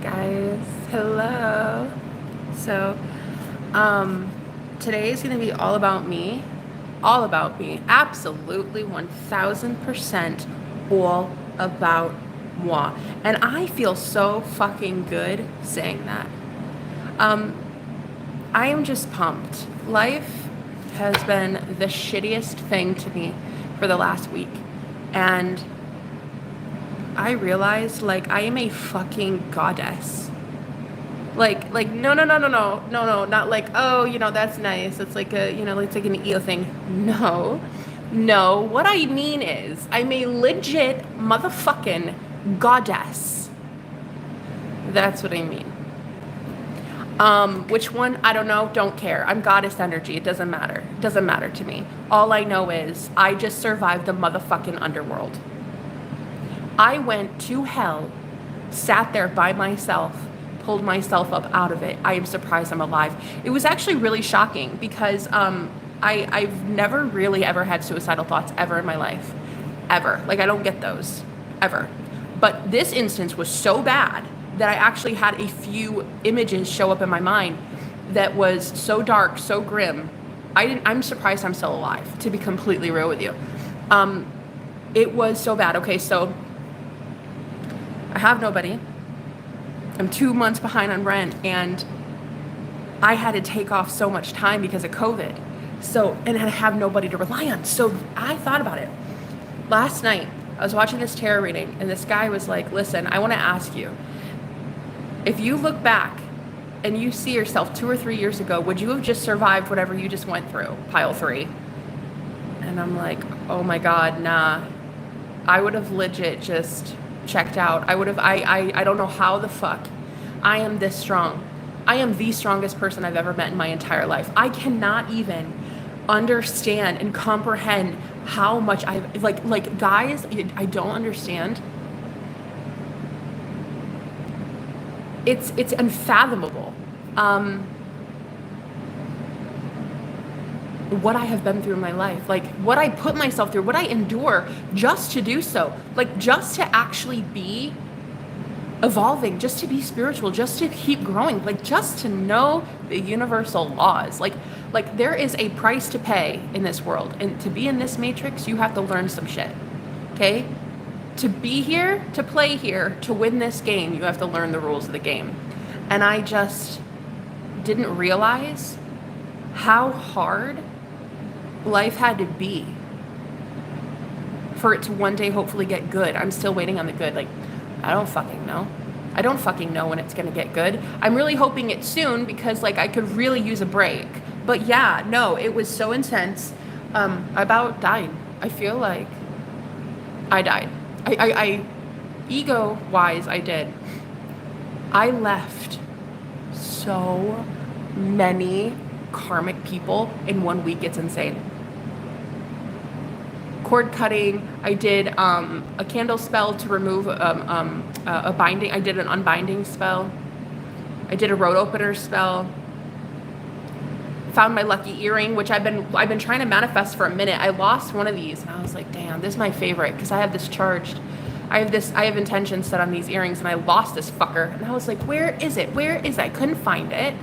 Guys, hello. So, today is going to be all about me. All about me. Absolutely 1000% all about moi. And I feel so fucking good saying that. Um, I am just pumped. Life has been the shittiest thing to me for the last week. And I realized, like, I am a fucking goddess. No, not like, oh, that's nice. It's like it's like an ego thing. No, what I mean is, I'm a legit motherfucking goddess. That's what I mean. Which one? I don't know. Don't care. I'm goddess energy. It doesn't matter. It doesn't matter to me. All I know is I just survived the motherfucking underworld. I went to hell, sat there by myself, pulled myself up out of it. I am surprised I'm alive. It was actually really shocking because I've never really ever had suicidal thoughts ever in my life. Ever. Like, I don't get those. Ever. But this instance was so bad that I actually had a few images show up in my mind that was so dark, so grim. I'm surprised I'm still alive, to be completely real with you. It was so bad. Okay, so I have nobody. I'm 2 months behind on rent, and I had to take off so much time because of COVID. And I have nobody to rely on. So I thought about it. Last night, I was watching this tarot reading, and this guy was like, listen, I want to ask you, if you look back and you see yourself 2 or 3 years ago, would you have just survived whatever you just went through? Pile 3. And I'm like, oh my God, nah. I would have legit just checked out. I don't know how the fuck I am this strong. I am the strongest person I've ever met in my entire life. I cannot even understand and comprehend how much like guys, I don't understand. It's unfathomable. What I have been through in my life, like what I put myself through, what I endure just to do so, like just to actually be evolving, just to be spiritual, just to keep growing, like just to know the universal laws. Like there is a price to pay in this world, and to be in this matrix, you have to learn some shit. Okay? To be here, to play here, to win this game, you have to learn the rules of the game. And I just didn't realize how hard life had to be for it to one day hopefully get good. I'm still waiting on the good. Like, I don't fucking know. I don't fucking know when it's gonna get good. I'm really hoping it's soon because, like, I could really use a break. But yeah, no, it was so intense. I about died. I feel like I died. I ego-wise, I did. I left so many karmic people in 1 week. It's insane. Cord cutting. I did a candle spell to remove a binding. I did an unbinding spell. I did a road opener spell. Found my lucky earring, which I've been trying to manifest for a minute. I lost one of these, and I was like, damn, this is my favorite because I have this charged. I have intentions set on these earrings, and I lost this fucker. And I was like, where is it? Where is it? I couldn't find it.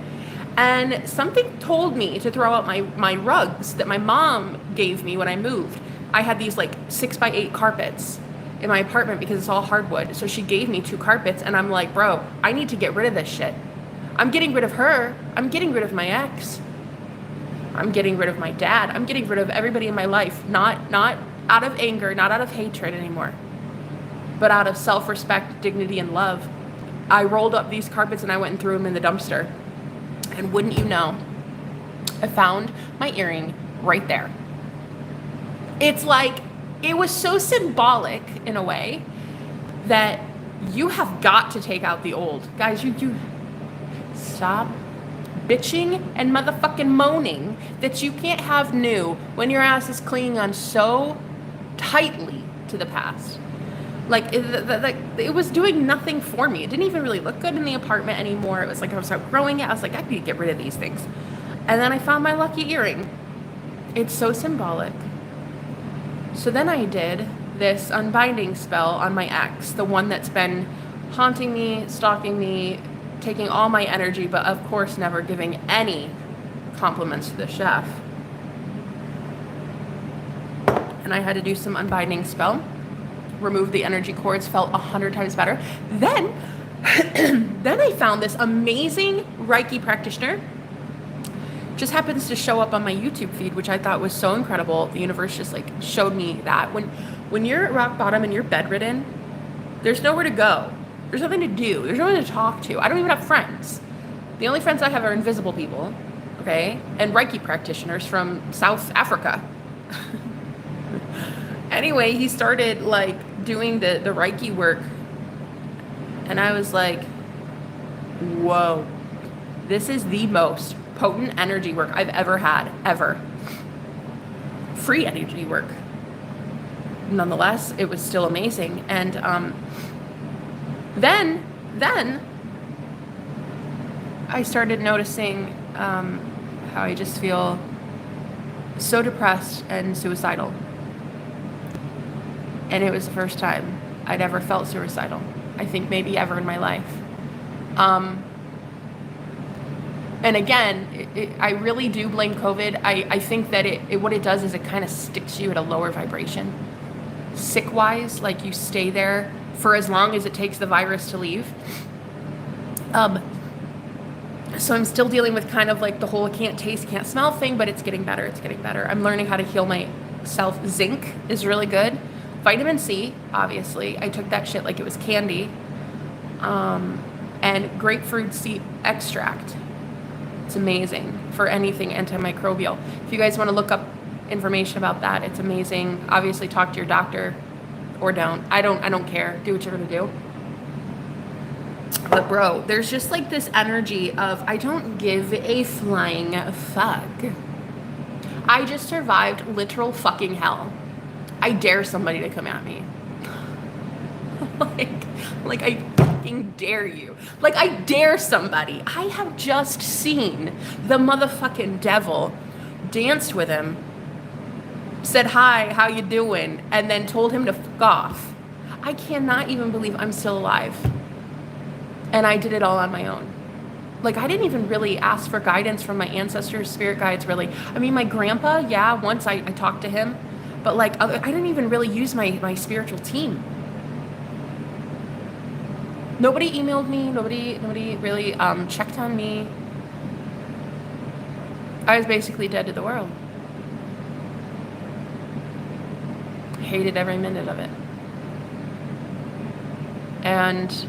And something told me to throw out my rugs that my mom gave me when I moved. I had these like 6x8 carpets in my apartment because it's all hardwood. So she gave me 2 carpets, and I'm like, bro, I need to get rid of this shit. I'm getting rid of her. I'm getting rid of my ex. I'm getting rid of my dad. I'm getting rid of everybody in my life. Not out of anger, not out of hatred anymore, but out of self-respect, dignity, and love. I rolled up these carpets and I went and threw them in the dumpster. And wouldn't you know, I found my earring right there. It's like, it was so symbolic in a way that you have got to take out the old. Guys, you stop bitching and motherfucking moaning that you can't have new when your ass is clinging on so tightly to the past. Like, it was doing nothing for me. It didn't even really look good in the apartment anymore. It was like I was outgrowing it. I was like, I need to get rid of these things. And then I found my lucky earring. It's so symbolic. So then I did this unbinding spell on my ex, the one that's been haunting me, stalking me, taking all my energy, but of course never giving any compliments to the chef. And I had to do some unbinding spell, remove the energy cords, felt 100 times better. Then I found this amazing Reiki practitioner. Just happens to show up on my YouTube feed, which I thought was so incredible. The universe just like showed me that when you're at rock bottom and you're bedridden, there's nowhere to go. There's nothing to do. There's no one to talk to. I don't even have friends. The only friends I have are invisible people, okay? And Reiki practitioners from South Africa. Anyway, he started like doing the Reiki work. And I was like, whoa, this is the most potent energy work I've ever had, ever. Free energy work. Nonetheless, it was still amazing. And then I started noticing how I just feel so depressed and suicidal. And it was the first time I'd ever felt suicidal. I think maybe ever in my life. And again, I really do blame COVID. I think that what it does is it kind of sticks you at a lower vibration. Sick-wise, like you stay there for as long as it takes the virus to leave. So I'm still dealing with kind of like the whole can't taste, can't smell thing, but it's getting better. It's getting better. I'm learning how to heal myself. Zinc is really good. Vitamin C, obviously. I took that shit like it was candy. And grapefruit seed extract. It's amazing for anything antimicrobial. If you guys want to look up information about that, it's amazing. Obviously, talk to your doctor or don't. I don't care. Do what you're gonna do. But bro, there's just like this energy of I don't give a flying fuck. I just survived literal fucking hell. I dare somebody to come at me. like I fucking dare you. Like I dare somebody. I have just seen the motherfucking devil danced with him, said hi, how you doing, and then told him to fuck off. I cannot even believe I'm still alive. And I did it all on my own. Like I didn't even really ask for guidance from my ancestors, spirit guides, really. I mean, my grandpa, yeah, once I talked to him, but like I didn't even really use my spiritual team. Nobody emailed me. Nobody really checked on me. I was basically dead to the world. Hated every minute of it. And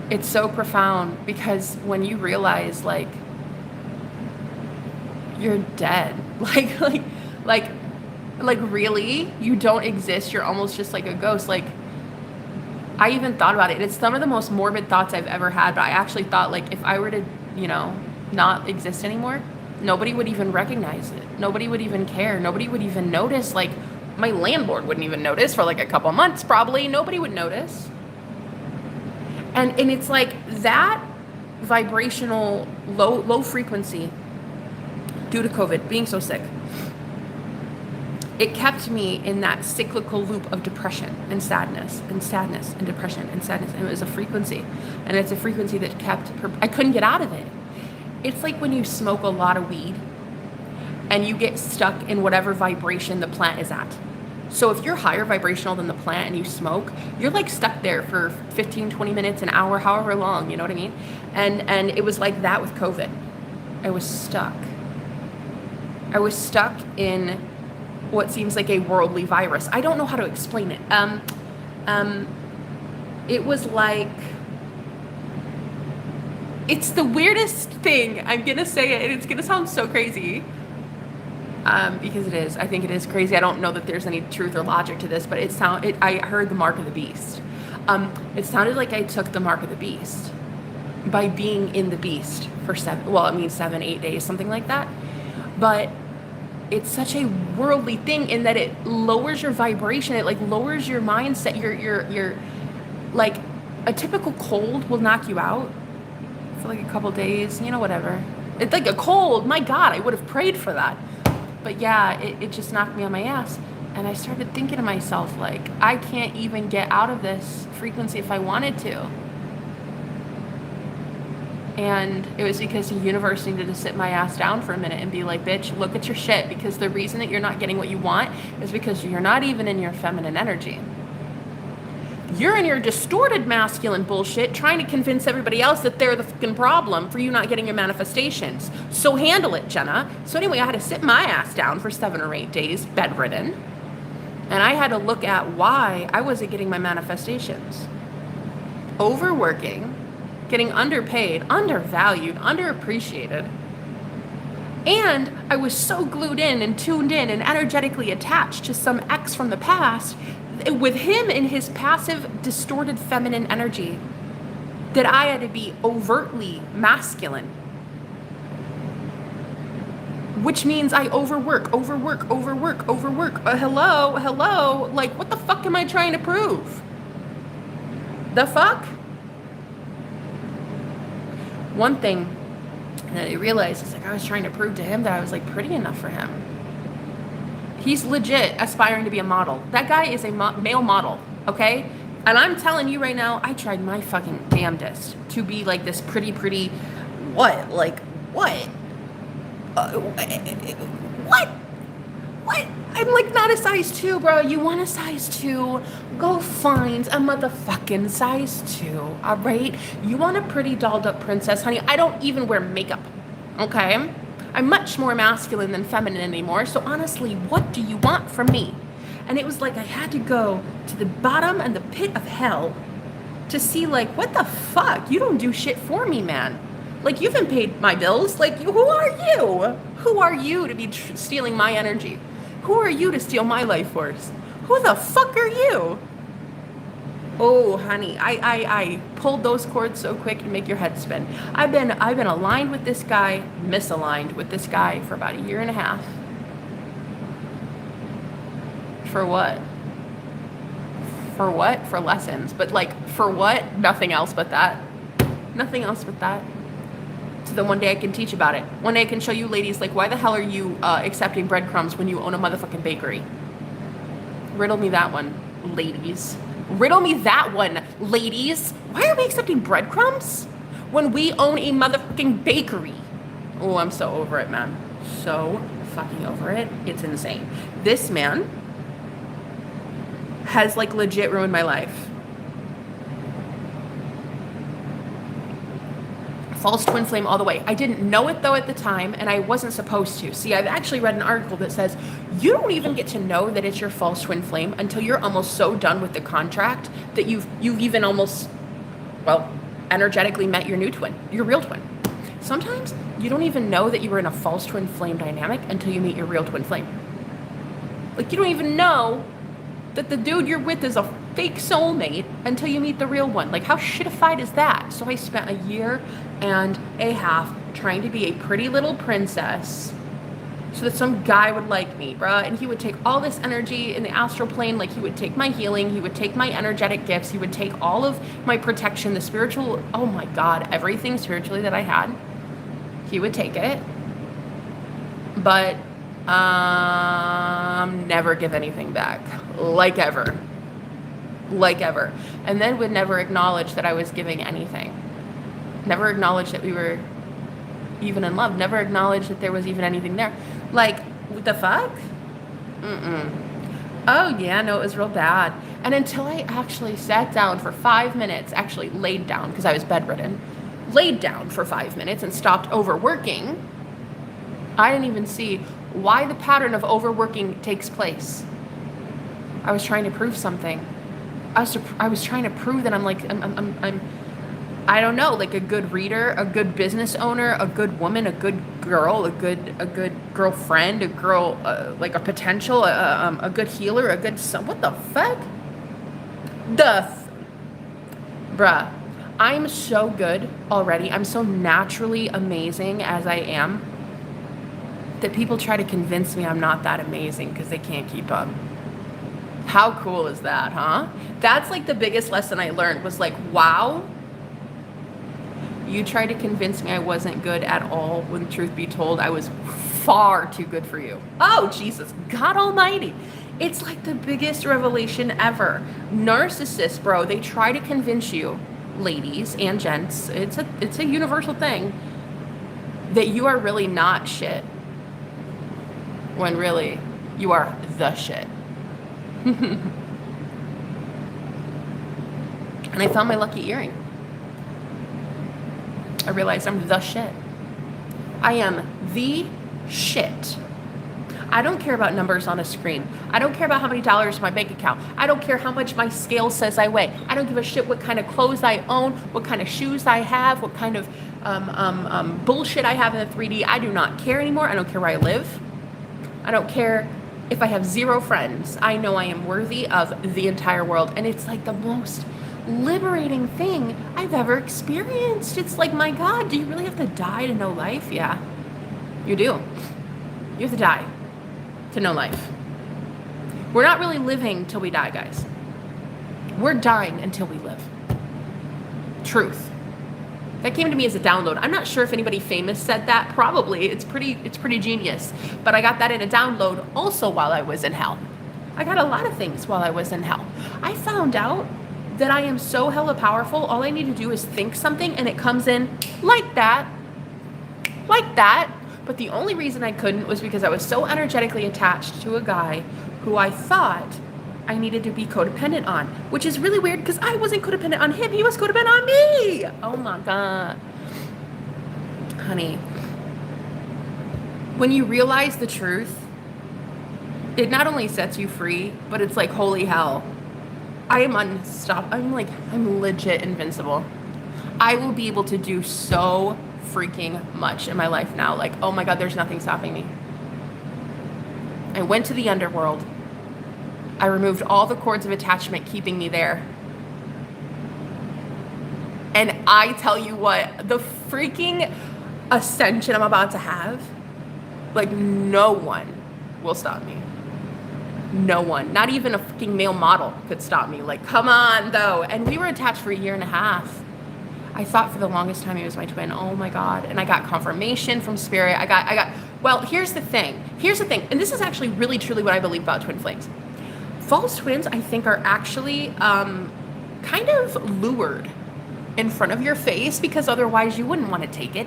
it's so profound because when you realize like you're dead, like really you don't exist, you're almost just like a ghost. Like I even thought about it. It's some of the most morbid thoughts I've ever had, but I actually thought like if I were to, not exist anymore, nobody would even recognize it. Nobody would even care. Nobody would even notice. Like my landlord wouldn't even notice for like a couple months probably. Nobody would notice. And it's like that vibrational low frequency due to COVID, being so sick. It kept me in that cyclical loop of depression and sadness and depression and sadness. And it was a frequency. And it's a frequency that I couldn't get out of it. It's like when you smoke a lot of weed and you get stuck in whatever vibration the plant is at. So if you're higher vibrational than the plant and you smoke, you're like stuck there for 15, 20 minutes, an hour, however long, you know what I mean? And it was like that with COVID. I was stuck. I was stuck in what seems like a worldly virus. I don't know how to explain it. It was like, it's the weirdest thing. I'm gonna say it, and it's gonna sound so crazy. Because it is. I think it is crazy. I don't know that there's any truth or logic to this, but I heard the mark of the beast. It sounded like I took the mark of the beast by being in the beast for 7, 8 days, something like that. But it's such a worldly thing in that it lowers your vibration. It like lowers your mindset. You're like a typical cold will knock you out for like a couple days, whatever. It's like a cold. My God, I would have prayed for that. But yeah, it just knocked me on my ass. And I started thinking to myself, like, I can't even get out of this frequency if I wanted to. And it was because the universe needed to sit my ass down for a minute and be like, bitch, look at your shit. Because the reason that you're not getting what you want is because you're not even in your feminine energy. You're in your distorted masculine bullshit trying to convince everybody else that they're the fucking problem for you not getting your manifestations. So handle it, Jenna. So anyway, I had to sit my ass down for 7 or 8 days, bedridden. And I had to look at why I wasn't getting my manifestations. Overworking, getting underpaid, undervalued, underappreciated. And I was so glued in and tuned in and energetically attached to some ex from the past with him in his passive, distorted feminine energy that I had to be overtly masculine. Which means I overwork. Hello. Like, what the fuck am I trying to prove? The fuck? One thing that I realized is, like, I was trying to prove to him that I was, like, pretty enough for him. He's legit aspiring to be a model. That guy is a male model, okay? And I'm telling you right now, I tried my fucking damnedest to be like this pretty, what? Like, what? What? I'm like not a size 2, bro. You want a size 2? Go find a motherfucking size 2, all right? You want a pretty dolled up princess, honey? I don't even wear makeup, okay? I'm much more masculine than feminine anymore. So honestly, what do you want from me? And it was like I had to go to the bottom and the pit of hell to see, like, what the fuck? You don't do shit for me, man. Like, you haven't paid my bills. Like, who are you? Who are you to be stealing my energy? Who are you to steal my life force? Who the fuck are you? Oh, honey, I pulled those cords so quick to make your head spin. I've been aligned with this guy, misaligned with this guy for about 1.5 years. For what? For what? For lessons. But like, for what? Nothing else but that. Nothing else but that. So then one day I can teach about it. One day I can show you ladies, like, why the hell are you accepting breadcrumbs when you own a motherfucking bakery? Riddle me that one, ladies. Riddle me that one, ladies. Why are we accepting breadcrumbs when we own a motherfucking bakery? Oh, I'm so over it, man. So fucking over it. It's insane. This man has, like, legit ruined my life. False twin flame all the way. I didn't know it though at the time, and I wasn't supposed to. See, I've actually read an article that says you don't even get to know that it's your false twin flame until you're almost so done with the contract that you've even almost, well, energetically met your new twin, your real twin. Sometimes you don't even know that you were in a false twin flame dynamic until you meet your real twin flame. Like, you don't even know that the dude you're with is a fake soulmate until you meet the real one. Like, how shitified is that? So I spent 1.5 years trying to be a pretty little princess so that some guy would like me, bruh. And he would take all this energy in the astral plane. Like, he would take my healing, he would take my energetic gifts, he would take all of my protection, the spiritual, oh my God, everything spiritually that I had. He would take it. But never give anything back. Like ever. And then would never acknowledge that I was giving anything. Never acknowledge that we were even in love. Never acknowledge that there was even anything there. Like, what the fuck? Oh yeah, no, it was real bad. And until I actually sat down for 5 minutes, actually laid down because I was bedridden, laid down for 5 minutes and stopped overworking, I didn't even see why the pattern of overworking takes place. I was trying to prove something. I was trying to prove that I'm I don't know, like a good reader, a good business owner, a good woman, a good girl, a good girlfriend, a girl, like a potential, a good healer, a good son. What the fuck? Bruh, I'm so good already. I'm so naturally amazing as I am that people try to convince me I'm not that amazing because they can't keep up. How cool is that, huh? That's like the biggest lesson I learned was like, wow, you tried to convince me I wasn't good at all when truth be told, I was far too good for you. Oh, Jesus, God almighty. It's like the biggest revelation ever. Narcissists, bro, they try to convince you, ladies and gents, it's a universal thing, that you are really not shit. When really, you are the shit. And I found my lucky earring. I realized I'm the shit. I am the shit. I don't care about numbers on a screen. I don't care about how many dollars in my bank account. I don't care how much my scale says I weigh. I don't give a shit what kind of clothes I own, what kind of shoes I have, what kind of bullshit I have in the 3D. I do not care anymore. I don't care where I live. I don't care if I have 0 friends. I know I am worthy of the entire world. And it's like the most liberating thing I've ever experienced. It's like, my God, do you really have to die to know life? Yeah, you do. You have to die to know life. We're not really living till we die, guys. We're dying until we live. Truth. That came to me as a download. I'm not sure if anybody famous said that. Probably. It's pretty genius. But I got that in a download also while I was in hell. I got a lot of things while I was in hell. I found out that I am so hella powerful. All I need to do is think something and it comes in like that. Like that. But the only reason I couldn't was because I was so energetically attached to a guy who I thought I needed to be codependent on, which is really weird because I wasn't codependent on him. He was codependent on me. Oh my God. Honey, when you realize the truth, it not only sets you free, but it's like, holy hell, I am unstoppable. I'm legit invincible. I will be able to do so freaking much in my life now. Like, oh my God, there's nothing stopping me. I went to the underworld. I removed all the cords of attachment keeping me there. And I tell you what, the freaking ascension I'm about to have, like, no one will stop me. No one. Not even a fucking male model could stop me. Like, come on, though. And we were attached for 1.5 years. I thought for the longest time he was my twin. Oh my God. And I got confirmation from spirit. Well, here's the thing. And this is actually really, truly what I believe about twin flames. False twins, I think, are actually kind of lured in front of your face because otherwise you wouldn't want to take it.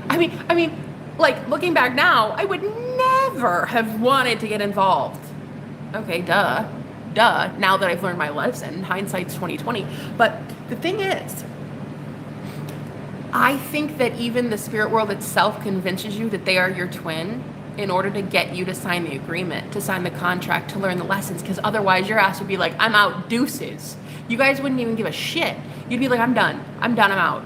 I mean, like, looking back now, I would never have wanted to get involved. Okay, duh. Now that I've learned my lesson, hindsight's 2020. But the thing is, I think that even the spirit world itself convinces you that they are your twin in order to get you to sign the agreement, to sign the contract, to learn the lessons, because otherwise your ass would be like, I'm out, deuces. You guys wouldn't even give a shit. You'd be like, I'm done, I'm out.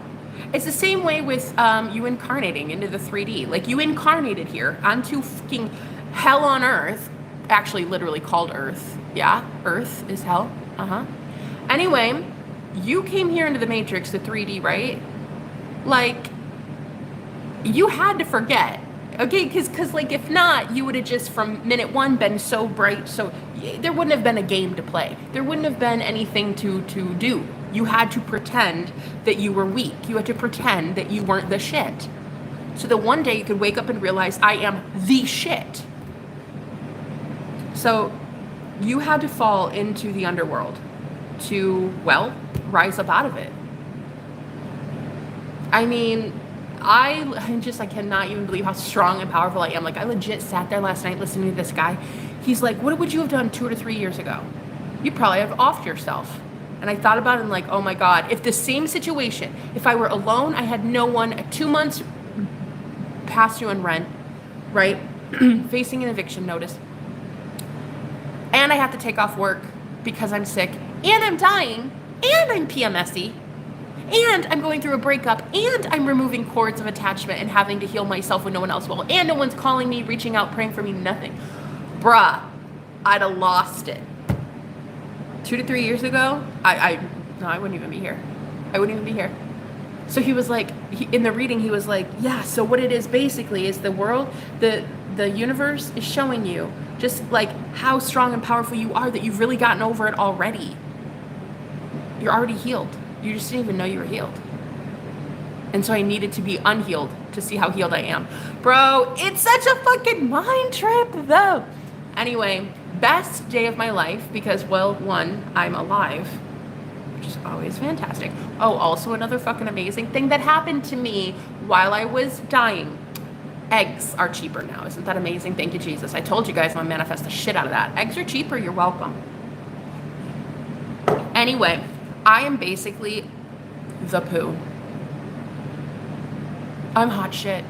It's the same way with you incarnating into the 3D. Like, you incarnated here onto fucking hell on earth, actually literally called Earth. Yeah, Earth is hell. Anyway, you came here into the Matrix, the 3D, right? Like, you had to forget. Okay, because like, if not, you would have just from minute 1 been so bright, so there wouldn't have been a game to play. There wouldn't have been anything to do. You had to pretend that you were weak. You had to pretend that you weren't the shit. So that one day you could wake up and realize, I am the shit. So you had to fall into the underworld to, well, rise up out of it. I mean, I cannot even believe how strong and powerful I am. Like, I legit sat there last night listening to this guy. He's like, what would you have done 2 to 3 years ago? You'd probably have offed yourself. And I thought about it and like, oh my God, if the same situation, if I were alone, I had no one, 2 months past due in rent, right? Facing an eviction notice. And I have to take off work because I'm sick and I'm dying and I'm PMSy. And I'm going through a breakup, and I'm removing cords of attachment and having to heal myself when no one else will. And no one's calling me, reaching out, praying for me, nothing. Bruh, I'd have lost it. 2 to 3 years ago, I wouldn't even be here. I wouldn't even be here. So he was like, in the reading, he was like, yeah, so what it is basically is the world, the universe is showing you just like how strong and powerful you are, that you've really gotten over it already. You're already healed. You just didn't even know you were healed. And so I needed to be unhealed to see how healed I am. Bro, it's such a fucking mind trip, though. Anyway, Best day of my life because, well, one, I'm alive, which is always fantastic. Oh, also another fucking amazing thing that happened to me while I was dying. Eggs are cheaper now. Isn't that amazing? Thank you, Jesus. I told you guys I'm gonna manifest the shit out of that. Eggs are cheaper. You're welcome. Anyway, I am basically the poo. I'm hot shit.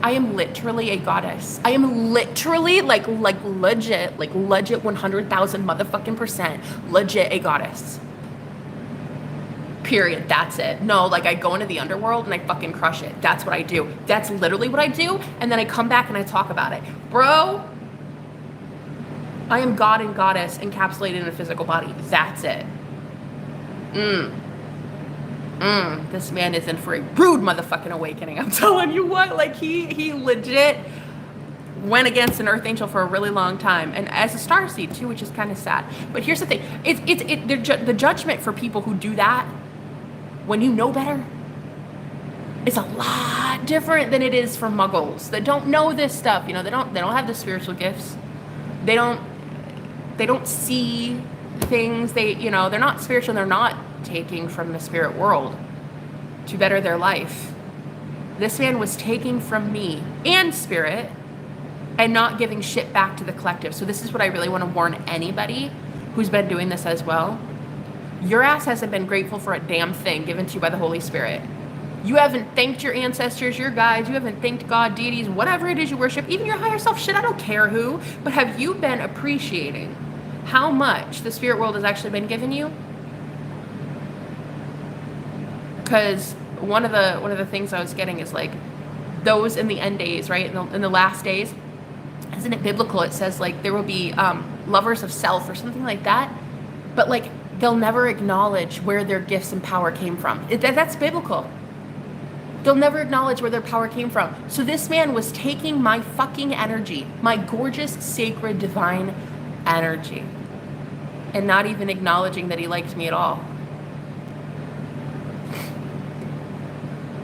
I am literally a goddess. I am literally like legit 100,000 motherfucking percent legit a goddess. Period. That's it. No, like I go into the underworld and I fucking crush it. That's what I do. That's literally what I do. And then I come back and I talk about it. Bro, I am God and goddess encapsulated in a physical body. That's it. This man is in for a rude motherfucking awakening. I'm telling you what, like he legit went against an earth angel for a really long time, and as a starseed too, which is kind of sad. But here's the thing: the judgment for people who do that when you know better is a lot different than it is for muggles that don't know this stuff. You know, they don't have the spiritual gifts. They don't see things. They're not spiritual. They're not taking from the spirit world to better their life. This man was taking from me and spirit and not giving shit back to the collective. So this is what I really want to warn anybody who's been doing this as well. Your ass hasn't been grateful for a damn thing given to you by the Holy Spirit. You haven't thanked your ancestors, your guides. You haven't thanked God, deities, whatever it is you worship, even your higher self. Shit, I don't care who. But have you been appreciating how much the spirit world has actually been giving you? Because one of the things I was getting is like those in the end days, right? In the last days, isn't it biblical? It says like there will be lovers of self or something like that, but like they'll never acknowledge where their gifts and power came from. That's biblical. They'll never acknowledge where their power came from. So this man was taking my fucking energy, my gorgeous, sacred, divine energy, and not even acknowledging that he liked me at all.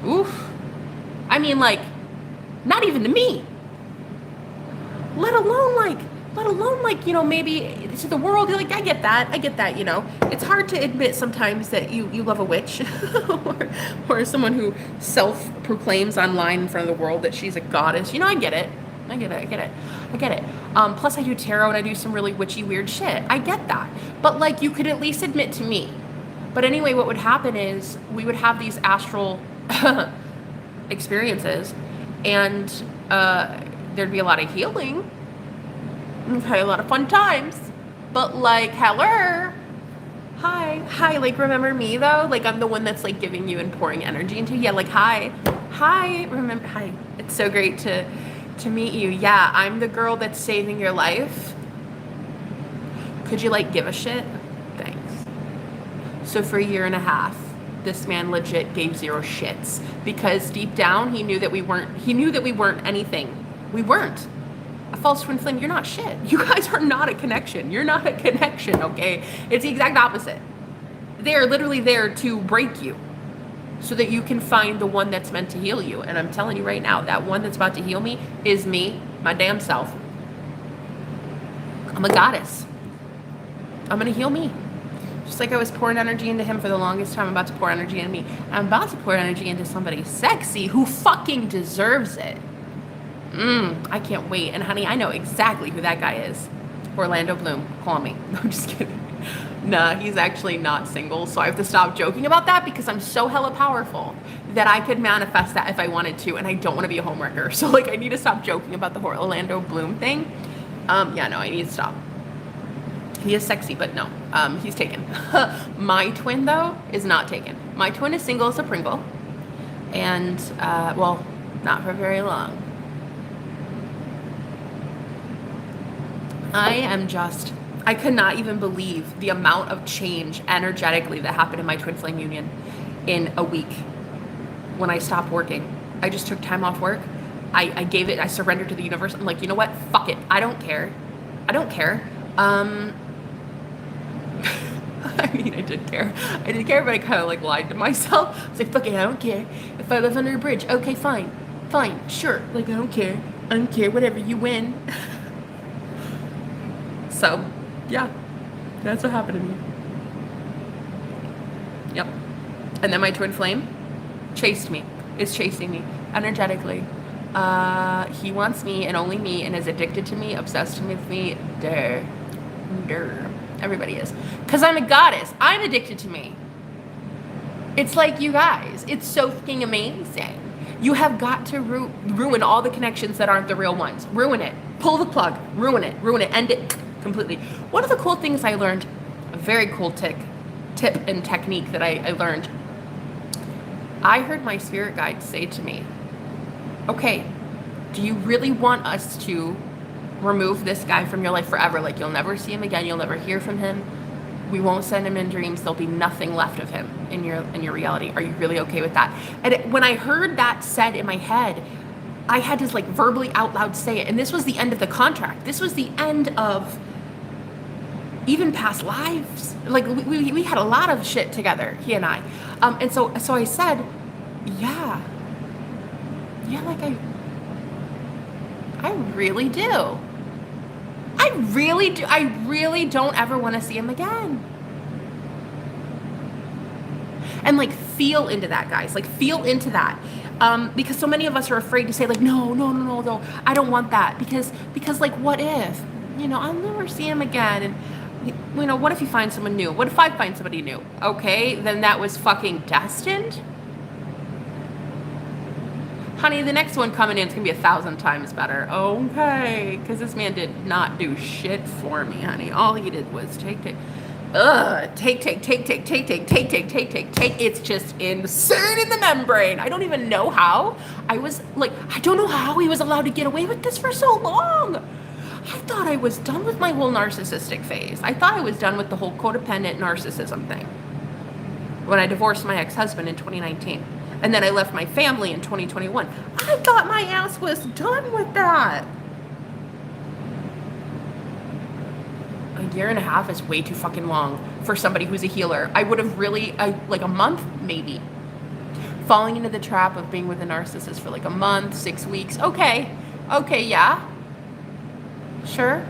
Oof. I mean, like, not even to me. Let alone like, you know, maybe to the world. Like, I get that, you know. It's hard to admit sometimes that you love a witch or someone who self-proclaims online in front of the world that she's a goddess. You know, I get it. Plus I do tarot and I do some really witchy weird shit. I get that. But like, you could at least admit to me. But anyway, what would happen is we would have these astral experiences, and there'd be a lot of healing. We've had a lot of fun times, but like, hello, hi, like, remember me though? Like, I'm the one that's like giving you and pouring energy into you. Yeah, like, hi, remember, hi. It's so great to meet you. Yeah, I'm the girl that's saving your life. Could you like give a shit? Thanks. So for a year and a half, this man legit gave zero shits because deep down he knew that we weren't anything. We weren't. A false twin flame, you're not shit. You guys are not a connection. You're not a connection, okay? It's the exact opposite. They are literally there to break you so that you can find the one that's meant to heal you. And I'm telling you right now, that one that's about to heal me is me, my damn self. I'm a goddess. I'm gonna heal me. Just like I was pouring energy into him for the longest time, I'm about to pour energy into me. I'm about to pour energy into somebody sexy who fucking deserves it. I can't wait. And honey, I know exactly who that guy is. Orlando Bloom. Call me. No, I'm just kidding. Nah, he's actually not single, so I have to stop joking about that because I'm so hella powerful that I could manifest that if I wanted to, and I don't want to be a homewrecker. So like, I need to stop joking about the Orlando Bloom thing. Yeah, no, I need to stop. He is sexy, but no, he's taken. My twin, though, is not taken. My twin is single as a Pringle, and, well, not for very long. I could not even believe the amount of change energetically that happened in my twin flame union in a week when I stopped working. I just took time off work. I surrendered to the universe. I'm like, you know what? Fuck it. I don't care. I mean, I did care, but I kind of like lied to myself. I was like, fuck it, I don't care. If I live under a bridge, okay, fine, sure. Like, I don't care, whatever, you win. So, yeah, that's what happened to me. Yep. And then my twin flame chased me, is chasing me energetically. He wants me and only me and is addicted to me, obsessed with me. Durr. Everybody is. Because I'm a goddess. I'm addicted to me. It's like, you guys, it's so fucking amazing. You have got to ruin all the connections that aren't the real ones. Ruin it. Pull the plug. Ruin it. End it completely. One of the cool things I learned, a very cool tip and technique that I learned, I heard my spirit guide say to me, okay, do you really want us to remove this guy from your life forever? Like, you'll never see him again. You'll never hear from him. We won't send him in dreams. There'll be nothing left of him in your reality. Are you really okay with that? And when I heard that said in my head, I had to like verbally out loud say it. And this was the end of the contract. This was the end of even past lives. Like, we had a lot of shit together, he and I. And so I said, yeah, like I really do. I really do. I really don't ever want to see him again. And like, feel into that, guys. Like, feel into that. Because so many of us are afraid to say like, no, I don't want that. Because like, what if, I'll never see him again. And, what if you find someone new? What if I find somebody new? Okay, then that was fucking destined. Honey, the next one coming in is going to be 1,000 times better. Okay, because this man did not do shit for me, honey. All he did was take. It's just insane in the membrane. I don't even know how. I don't know how he was allowed to get away with this for so long. I thought I was done with my whole narcissistic phase. I thought I was done with the whole codependent narcissism thing when I divorced my ex-husband in 2019. And then I left my family in 2021. I thought my ass was done with that. A year and a half is way too fucking long for somebody who's a healer. I would have really, like a month maybe. Falling into the trap of being with a narcissist for like a month, 6 weeks. Okay, yeah. Sure.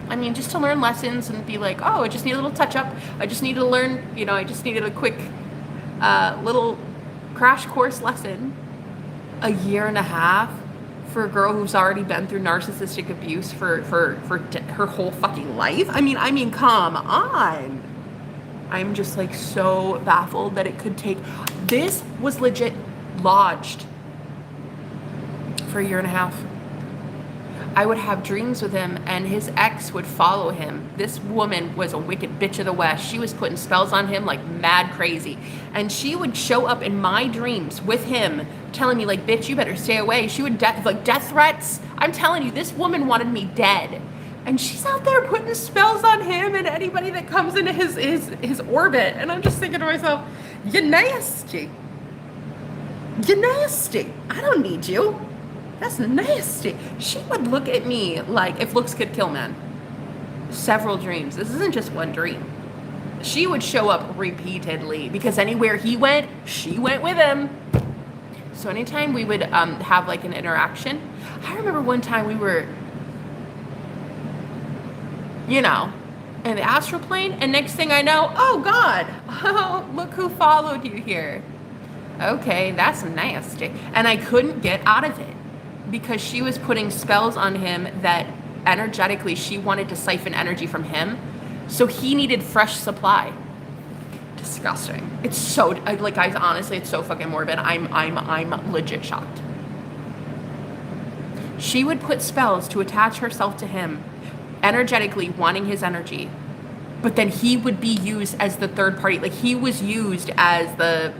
I mean, just to learn lessons and be like, oh, I just need a little touch up. I just needed to learn, I just needed a quick little crash course lesson. A year and a half for a girl who's already been through narcissistic abuse for her whole fucking life. I mean, come on. I'm just like so baffled that it could take. This was legit lodged for a year and a half. I would have dreams with him and his ex would follow him. This woman was a wicked bitch of the West. She was putting spells on him like mad crazy. And she would show up in my dreams with him telling me like, bitch, you better stay away. She would death threats. I'm telling you, this woman wanted me dead. And she's out there putting spells on him and anybody that comes into his orbit. And I'm just thinking to myself, you're nasty. You're nasty. I don't need you. That's nasty. She would look at me like, if looks could kill men. Several dreams. This isn't just one dream. She would show up repeatedly because anywhere he went, she went with him. So anytime we would have like an interaction, I remember one time we were, in the astral plane, and next thing I know, oh God, oh, look who followed you here. Okay, that's nasty. And I couldn't get out of it. Because she was putting spells on him that energetically she wanted to siphon energy from him. So he needed fresh supply. Disgusting. It's so, like, guys, honestly, it's so fucking morbid. I'm legit shocked. She would put spells to attach herself to him, energetically wanting his energy. But then he would be used as the third party. Like, he was used as the,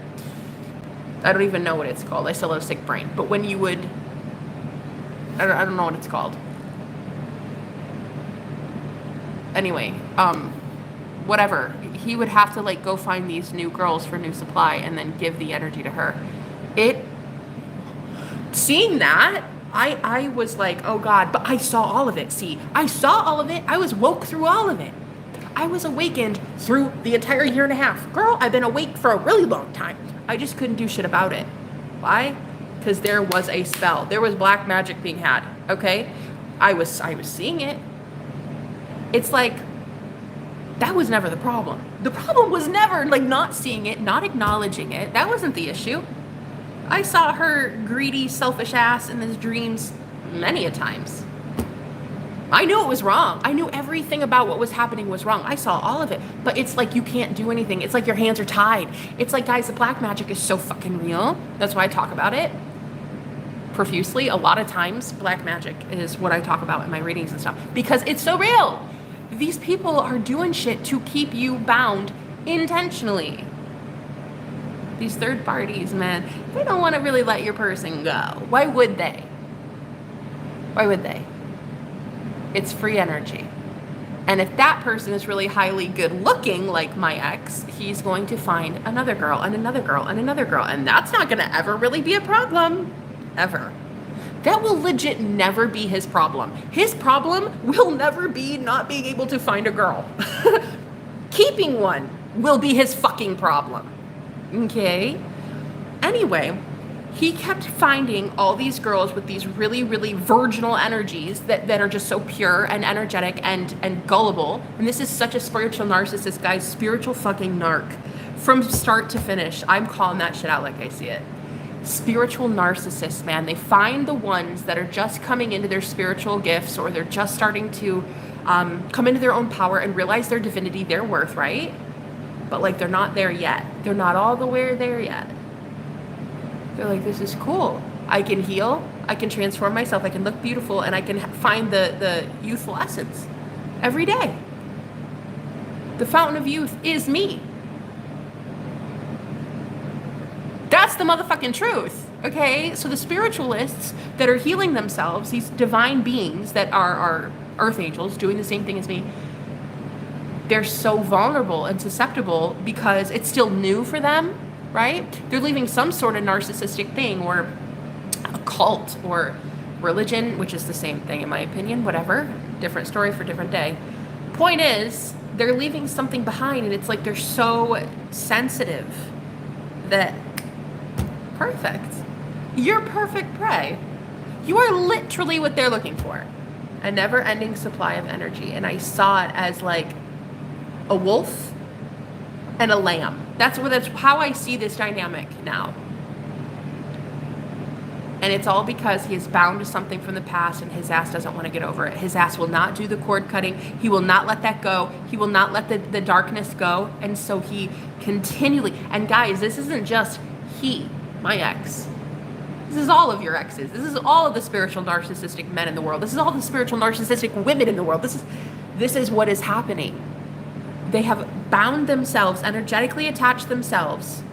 I don't even know what it's called. I still have a sick brain. But when you would, I don't know what it's called. Anyway, whatever. He would have to like go find these new girls for new supply and then give the energy to her. Seeing that, I was like, oh God, but I saw all of it. See, I saw all of it. I was woke through all of it. I was awakened through the entire year and a half. Girl, I've been awake for a really long time. I just couldn't do shit about it. Why? Because there was a spell. There was black magic being had, okay? I was seeing it. It's like, that was never the problem. The problem was never like not seeing it, not acknowledging it. That wasn't the issue. I saw her greedy, selfish ass in his dreams many a times. I knew it was wrong. I knew everything about what was happening was wrong. I saw all of it. But it's like you can't do anything. It's like your hands are tied. It's like, guys, the black magic is so fucking real. That's why I talk about it profusely. A lot of times, black magic is what I talk about in my readings and stuff. Because it's so real. These people are doing shit to keep you bound intentionally. These third parties, man, they don't want to really let your person go. Why would they? Why would they? It's free energy. And if that person is really highly good looking, like my ex, he's going to find another girl and another girl and another girl. And that's not going to ever really be a problem. Ever. That will legit never be his problem. His problem will never be not being able to find a girl. Keeping one will be his fucking problem. Okay? Anyway, he kept finding all these girls with these really, really virginal energies that are just so pure and energetic and gullible. And this is such a spiritual narcissist, guys. Spiritual fucking narc. From start to finish. I'm calling that shit out like I see it. Spiritual narcissists, man. They find the ones that are just coming into their spiritual gifts, or they're just starting to come into their own power and realize their divinity, their worth, right? But like they're not there yet. They're not all the way there yet. They're like, this is cool. I can heal. I can transform myself. I can look beautiful, and I can find the youthful essence every day. The fountain of youth is me. That's the motherfucking truth, okay? So the spiritualists that are healing themselves, these divine beings that are earth angels doing the same thing as me, they're so vulnerable and susceptible because it's still new for them, right? They're leaving some sort of narcissistic thing, or a cult, or religion, which is the same thing in my opinion, whatever. Different story for different day. Point is, they're leaving something behind, and it's like they're so sensitive that... Perfect. You're perfect prey. You are literally what they're looking for. A never-ending supply of energy. And I saw it as like a wolf and a lamb. That's how I see this dynamic now. And it's all because he is bound to something from the past, and his ass doesn't want to get over it. His ass will not do the cord cutting. He will not let that go. He will not let the darkness go. And so he continually... And guys, this isn't just he... my ex. This is all of your exes. This is all of the spiritual narcissistic men in the world. This is all the spiritual narcissistic women in the world. This is what is happening. They have bound themselves, energetically attached themselves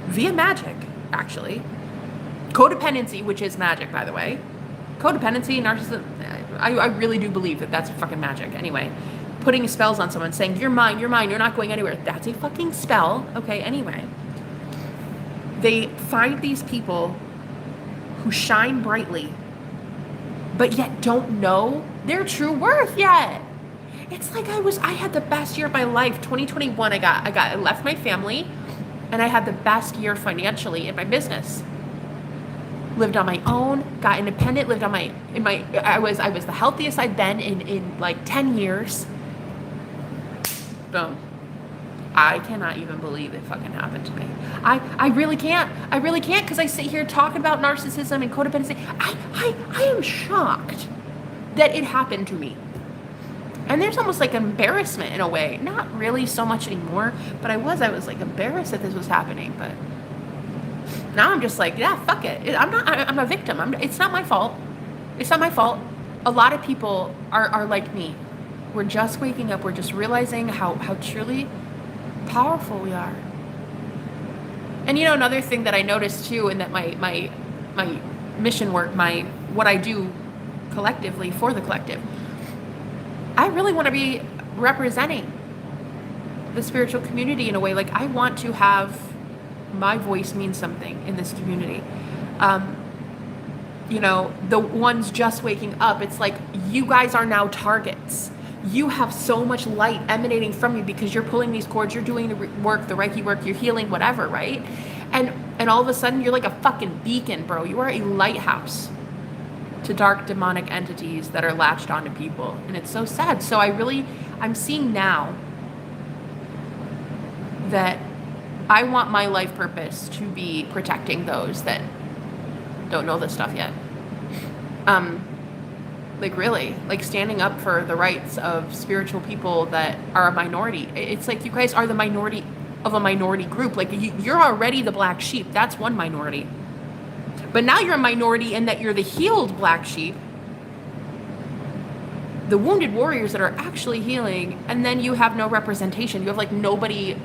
via magic, actually. Codependency, which is magic, by the way. Codependency, narcissism, I really do believe that that's fucking magic. Anyway, putting spells on someone, saying, you're mine, you're not going anywhere. That's a fucking spell. Okay, anyway. They find these people who shine brightly, but yet don't know their true worth yet. It's like I had the best year of my life. 2021, I left my family, and I had the best year financially in my business. Lived on my own, got independent, lived on I was the healthiest I'd been in like 10 years. Boom. I cannot even believe it fucking happened to me. I really can't. I really can't, because I sit here talking about narcissism and codependency. I am shocked that it happened to me. And there's almost like embarrassment in a way. Not really so much anymore, but I was like embarrassed that this was happening. But now I'm just like, yeah, fuck it. I'm a victim. It's not my fault. It's not my fault. A lot of people are like me. We're just waking up. We're just realizing how truly powerful we are. And you know, another thing that I noticed too, and that my mission work, what I do collectively for the collective, I really want to be representing the spiritual community in a way. Like, I want to have my voice mean something in this community. You know, the ones just waking up, it's like, you guys are now targets. You have so much light emanating from you because you're pulling these cords, you're doing the work, the Reiki work, you're healing, whatever, right? And all of a sudden, you're like a fucking beacon, bro. You are a lighthouse. to dark demonic entities that are latched onto people. And it's so sad. So I'm seeing now that I want my life purpose to be protecting those that don't know this stuff yet. Like really, like standing up for the rights of spiritual people that are a minority. It's like you guys are the minority of a minority group. Like you're already the black sheep. That's one minority. But now you're a minority in that you're the healed black sheep, the wounded warriors that are actually healing, and then you have no representation. You have like nobody.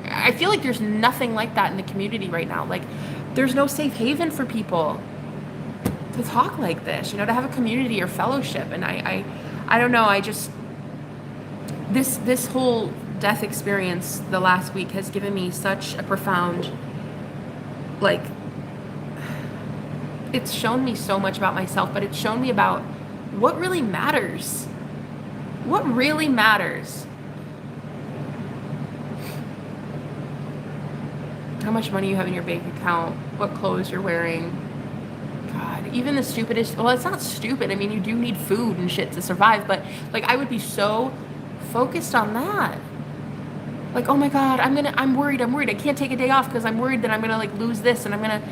I feel like there's nothing like that in the community right now. Like there's no safe haven for people to talk like this, you know, to have a community or fellowship. And I don't know. I just, this whole death experience the last week has given me such a profound, like, it's shown me so much about myself, but it's shown me about what really matters. What really matters. How much money you have in your bank account, what clothes you're wearing. God, even the stupidest, well, it's not stupid. I mean, you do need food and shit to survive, but like I would be so focused on that. Like, oh my God, I'm worried. I can't take a day off because I'm worried that I'm gonna like lose this and I'm gonna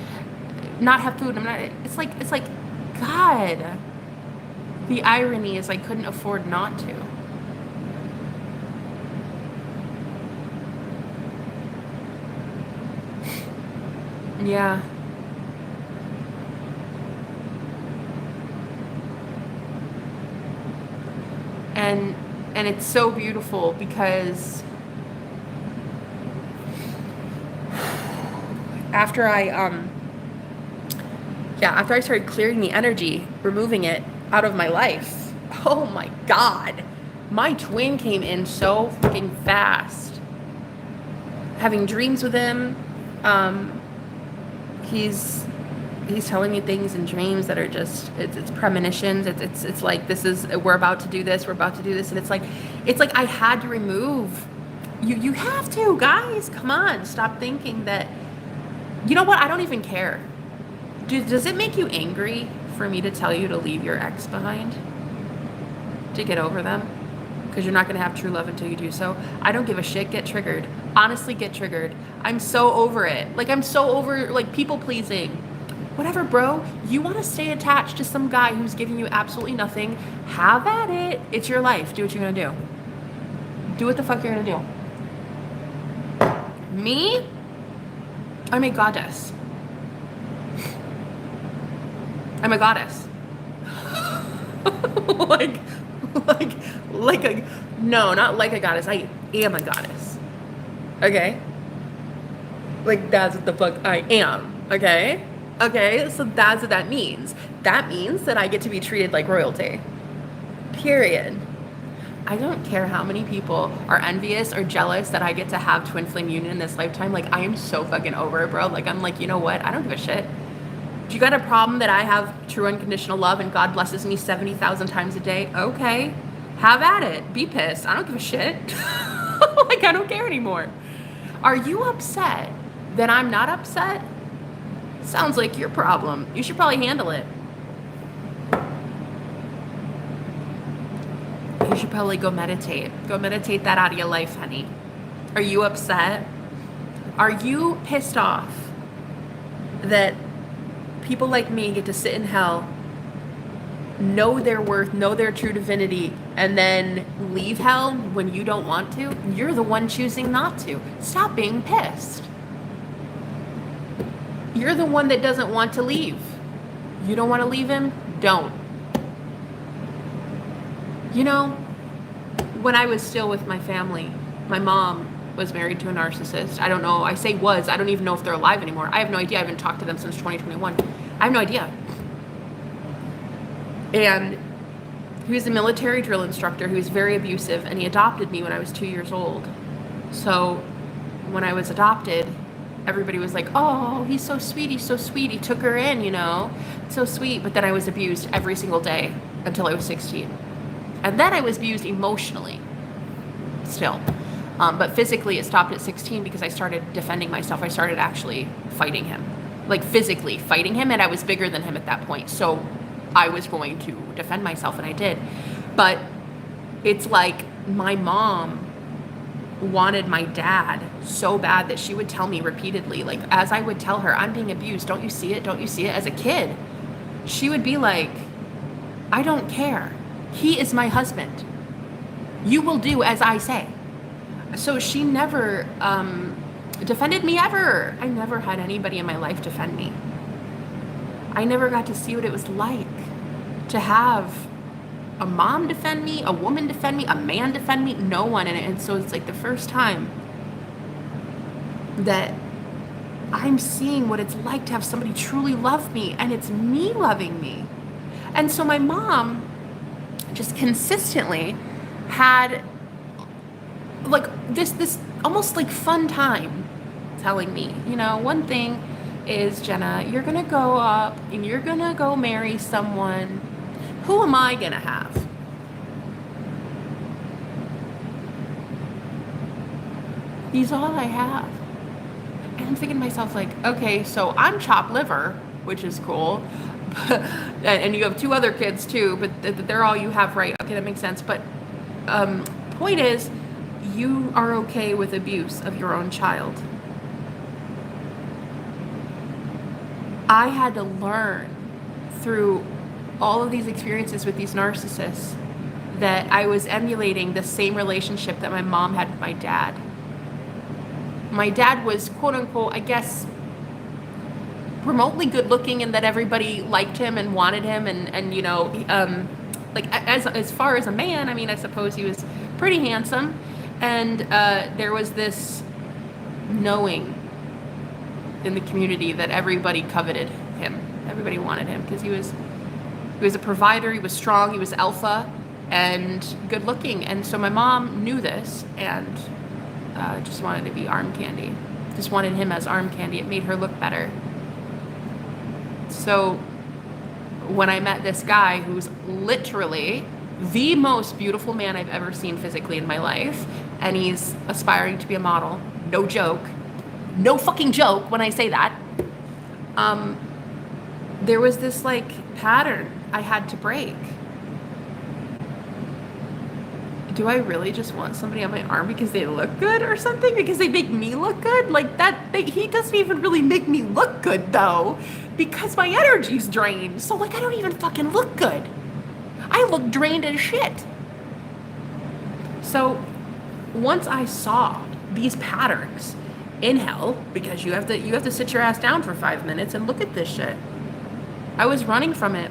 not have food. It's like, God, the irony is I couldn't afford not to. Yeah. And it's so beautiful because after I started clearing the energy, removing it out of my life, oh my God, my twin came in so freaking fast. Having dreams with him, he's telling me things in dreams that are just, it's premonitions. It's like, we're about to do this. And it's like I had to remove, you have to, guys, come on, stop thinking that, you know what? I don't even care. Does it make you angry for me to tell you to leave your ex behind? To get over them? Because you're not going to have true love until you do so. I don't give a shit. Get triggered. Honestly, get triggered. I'm so over it. Like, I'm so over, like, people pleasing. Whatever, bro. You want to stay attached to some guy who's giving you absolutely nothing? Have at it. It's your life. Do what you're going to do. Do what the fuck you're going to do. Me? I'm a goddess. I'm a goddess. No, not like a goddess. I am a goddess. Okay? Like, that's what the fuck I am. Okay? Okay? So that's what that means. That means that I get to be treated like royalty. Period. I don't care how many people are envious or jealous that I get to have twin flame union in this lifetime. Like, I am so fucking over it, bro. Like, I'm like, you know what? I don't give a shit. If you got a problem that I have true unconditional love and God blesses me 70,000 times a day, okay, have at it. Be pissed. I don't give a shit. Like, I don't care anymore. Are you upset that I'm not upset? Sounds like your problem. You should probably handle it. You should probably go meditate. Go meditate that out of your life, honey. Are you upset? Are you pissed off that people like me get to sit in hell, know their worth, know their true divinity, and then leave hell when you don't want to? You're the one choosing not to. Stop being pissed. You're the one that doesn't want to leave. You don't want to leave him? Don't. You know, when I was still with my family, my mom was married to a narcissist. I don't know. I say was. I don't even know if they're alive anymore. I have no idea. I haven't talked to them since 2021. I have no idea. And he was a military drill instructor who was very abusive, and he adopted me when I was 2 years old. So when I was adopted, everybody was like, oh, he's so sweet. He's so sweet. He took her in, you know, so sweet. But then I was abused every single day until I was 16. And then I was abused emotionally still. But physically it stopped at 16 because I started defending myself. I started actually fighting him, like physically fighting him. And I was bigger than him at that point. So I was going to defend myself, and I did. But it's like my mom wanted my dad so bad that she would tell me repeatedly, like, as I would tell her, I'm being abused, don't you see it, don't you see it, as a kid, she would be like, I don't care, he is my husband, you will do as I say. So she never defended me ever. I never had anybody in my life defend me. I never got to see what it was like to have a mom defend me, a woman defend me, a man defend me, no one in it. And so it's like the first time that I'm seeing what it's like to have somebody truly love me, and it's me loving me. And so my mom just consistently had like this almost like fun time telling me, you know, one thing is, Jenna, you're gonna go up and you're gonna go marry someone. Who am I gonna have? He's all I have. And I'm thinking to myself, like, okay, so I'm chopped liver, which is cool. And you have 2 other kids too, but they're all you have, right? Okay, that makes sense. But point is, you are okay with abuse of your own child. I had to learn through all of these experiences with these narcissists that I was emulating the same relationship that my mom had with my dad. My dad was, quote unquote, I guess, remotely good looking, and that everybody liked him and wanted him, and you know, like as far as a man, I mean, I suppose he was pretty handsome, and there was this knowing in the community that everybody coveted him, everybody wanted him, because he was a provider, he was strong, he was alpha, and good looking. And so my mom knew this, and just wanted to be arm candy, just wanted him as arm candy. It made her look better. So when I met this guy who's literally the most beautiful man I've ever seen physically in my life, and he's aspiring to be a model, no joke, no fucking joke when I say that, there was this like pattern I had to break. Do I really just want somebody on my arm because they look good or something? Because they make me look good? Like that, he doesn't even really make me look good though, because my energy's drained. So like I don't even fucking look good. I look drained as shit. So once I saw these patterns in hell, because you have to sit your ass down for 5 minutes and look at this shit, I was running from it.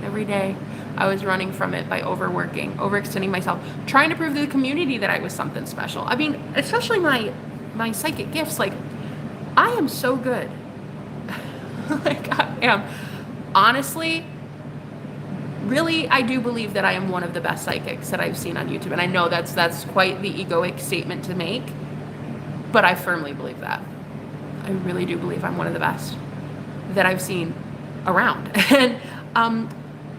Every day I was running from it by overworking, overextending myself, trying to prove to the community that I was something special. I mean, especially my psychic gifts, like I am so good. Like I am. Honestly, really, I do believe that I am one of the best psychics that I've seen on YouTube. And I know that's quite the egoic statement to make, but I firmly believe that. I really do believe I'm one of the best that I've seen around. And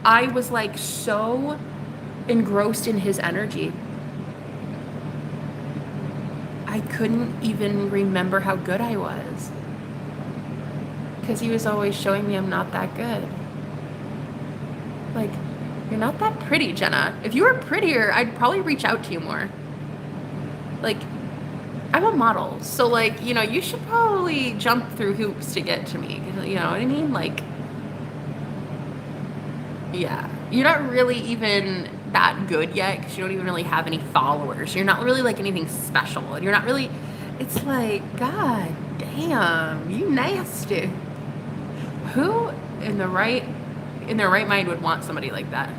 I was like so engrossed in his energy, I couldn't even remember how good I was, because he was always showing me I'm not that good. Like, you're not that pretty, Jenna. If you were prettier, I'd probably reach out to you more. Like, I'm a model, so like, you know, you should probably jump through hoops to get to me. You know what I mean? Like, yeah, you're not really even that good yet because you don't even really have any followers. You're not really like anything special, and you're not really, it's like, God damn, you nasty. Who in their right mind would want somebody like that?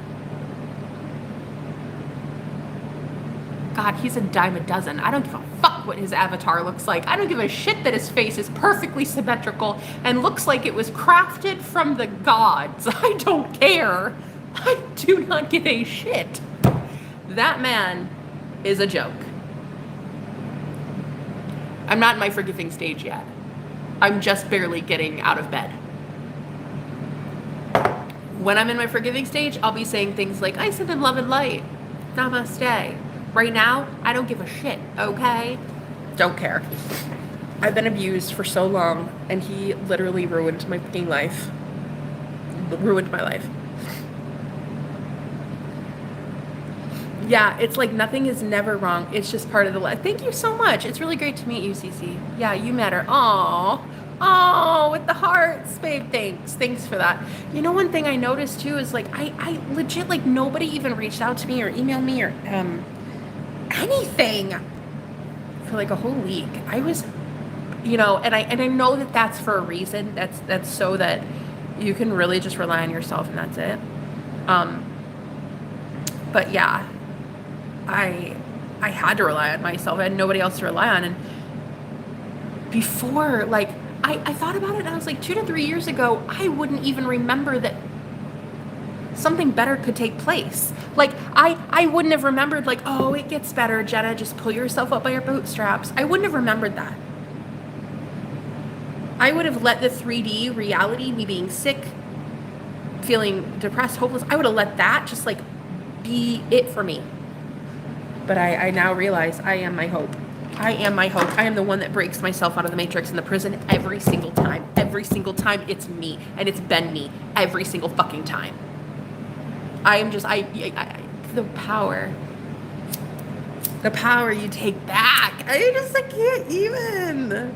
God, he's a dime a dozen. I don't give a fuck what his avatar looks like. I don't give a shit that his face is perfectly symmetrical and looks like it was crafted from the gods. I don't care. I do not give a shit. That man is a joke. I'm not in my forgiving stage yet. I'm just barely getting out of bed. When I'm in my forgiving stage, I'll be saying things like, I send him love and light. Namaste. Right now, I don't give a shit, okay? Don't care. I've been abused for so long, and he literally ruined my fucking life. Ruined my life. Yeah, it's like nothing is never wrong. It's just part of the life. Thank you so much. It's really great to meet you, Cece. Yeah, you matter. Aw. Oh, with the hearts, babe. Thanks. Thanks for that. You know, one thing I noticed too is like I legit like nobody even reached out to me or emailed me or anything for like a whole week. I was, you know, and I know that that's for a reason. That's so that you can really just rely on yourself and that's it. But yeah, I had to rely on myself. I had nobody else to rely on. And before, like, I thought about it and I was like, 2 to 3 years ago, I wouldn't even remember that something better could take place. Like, I wouldn't have remembered, like, oh, it gets better, Jenna, just pull yourself up by your bootstraps. I wouldn't have remembered that. I would have let the 3D reality, me being sick, feeling depressed, hopeless, I would have let that just, like, be it for me. But I now realize I am my hope. I am my hope. I am the one that breaks myself out of the matrix in the prison every single time. Every single time it's me. And it's been me. Every single fucking time. I am just, the power. The power you take back. I can't even.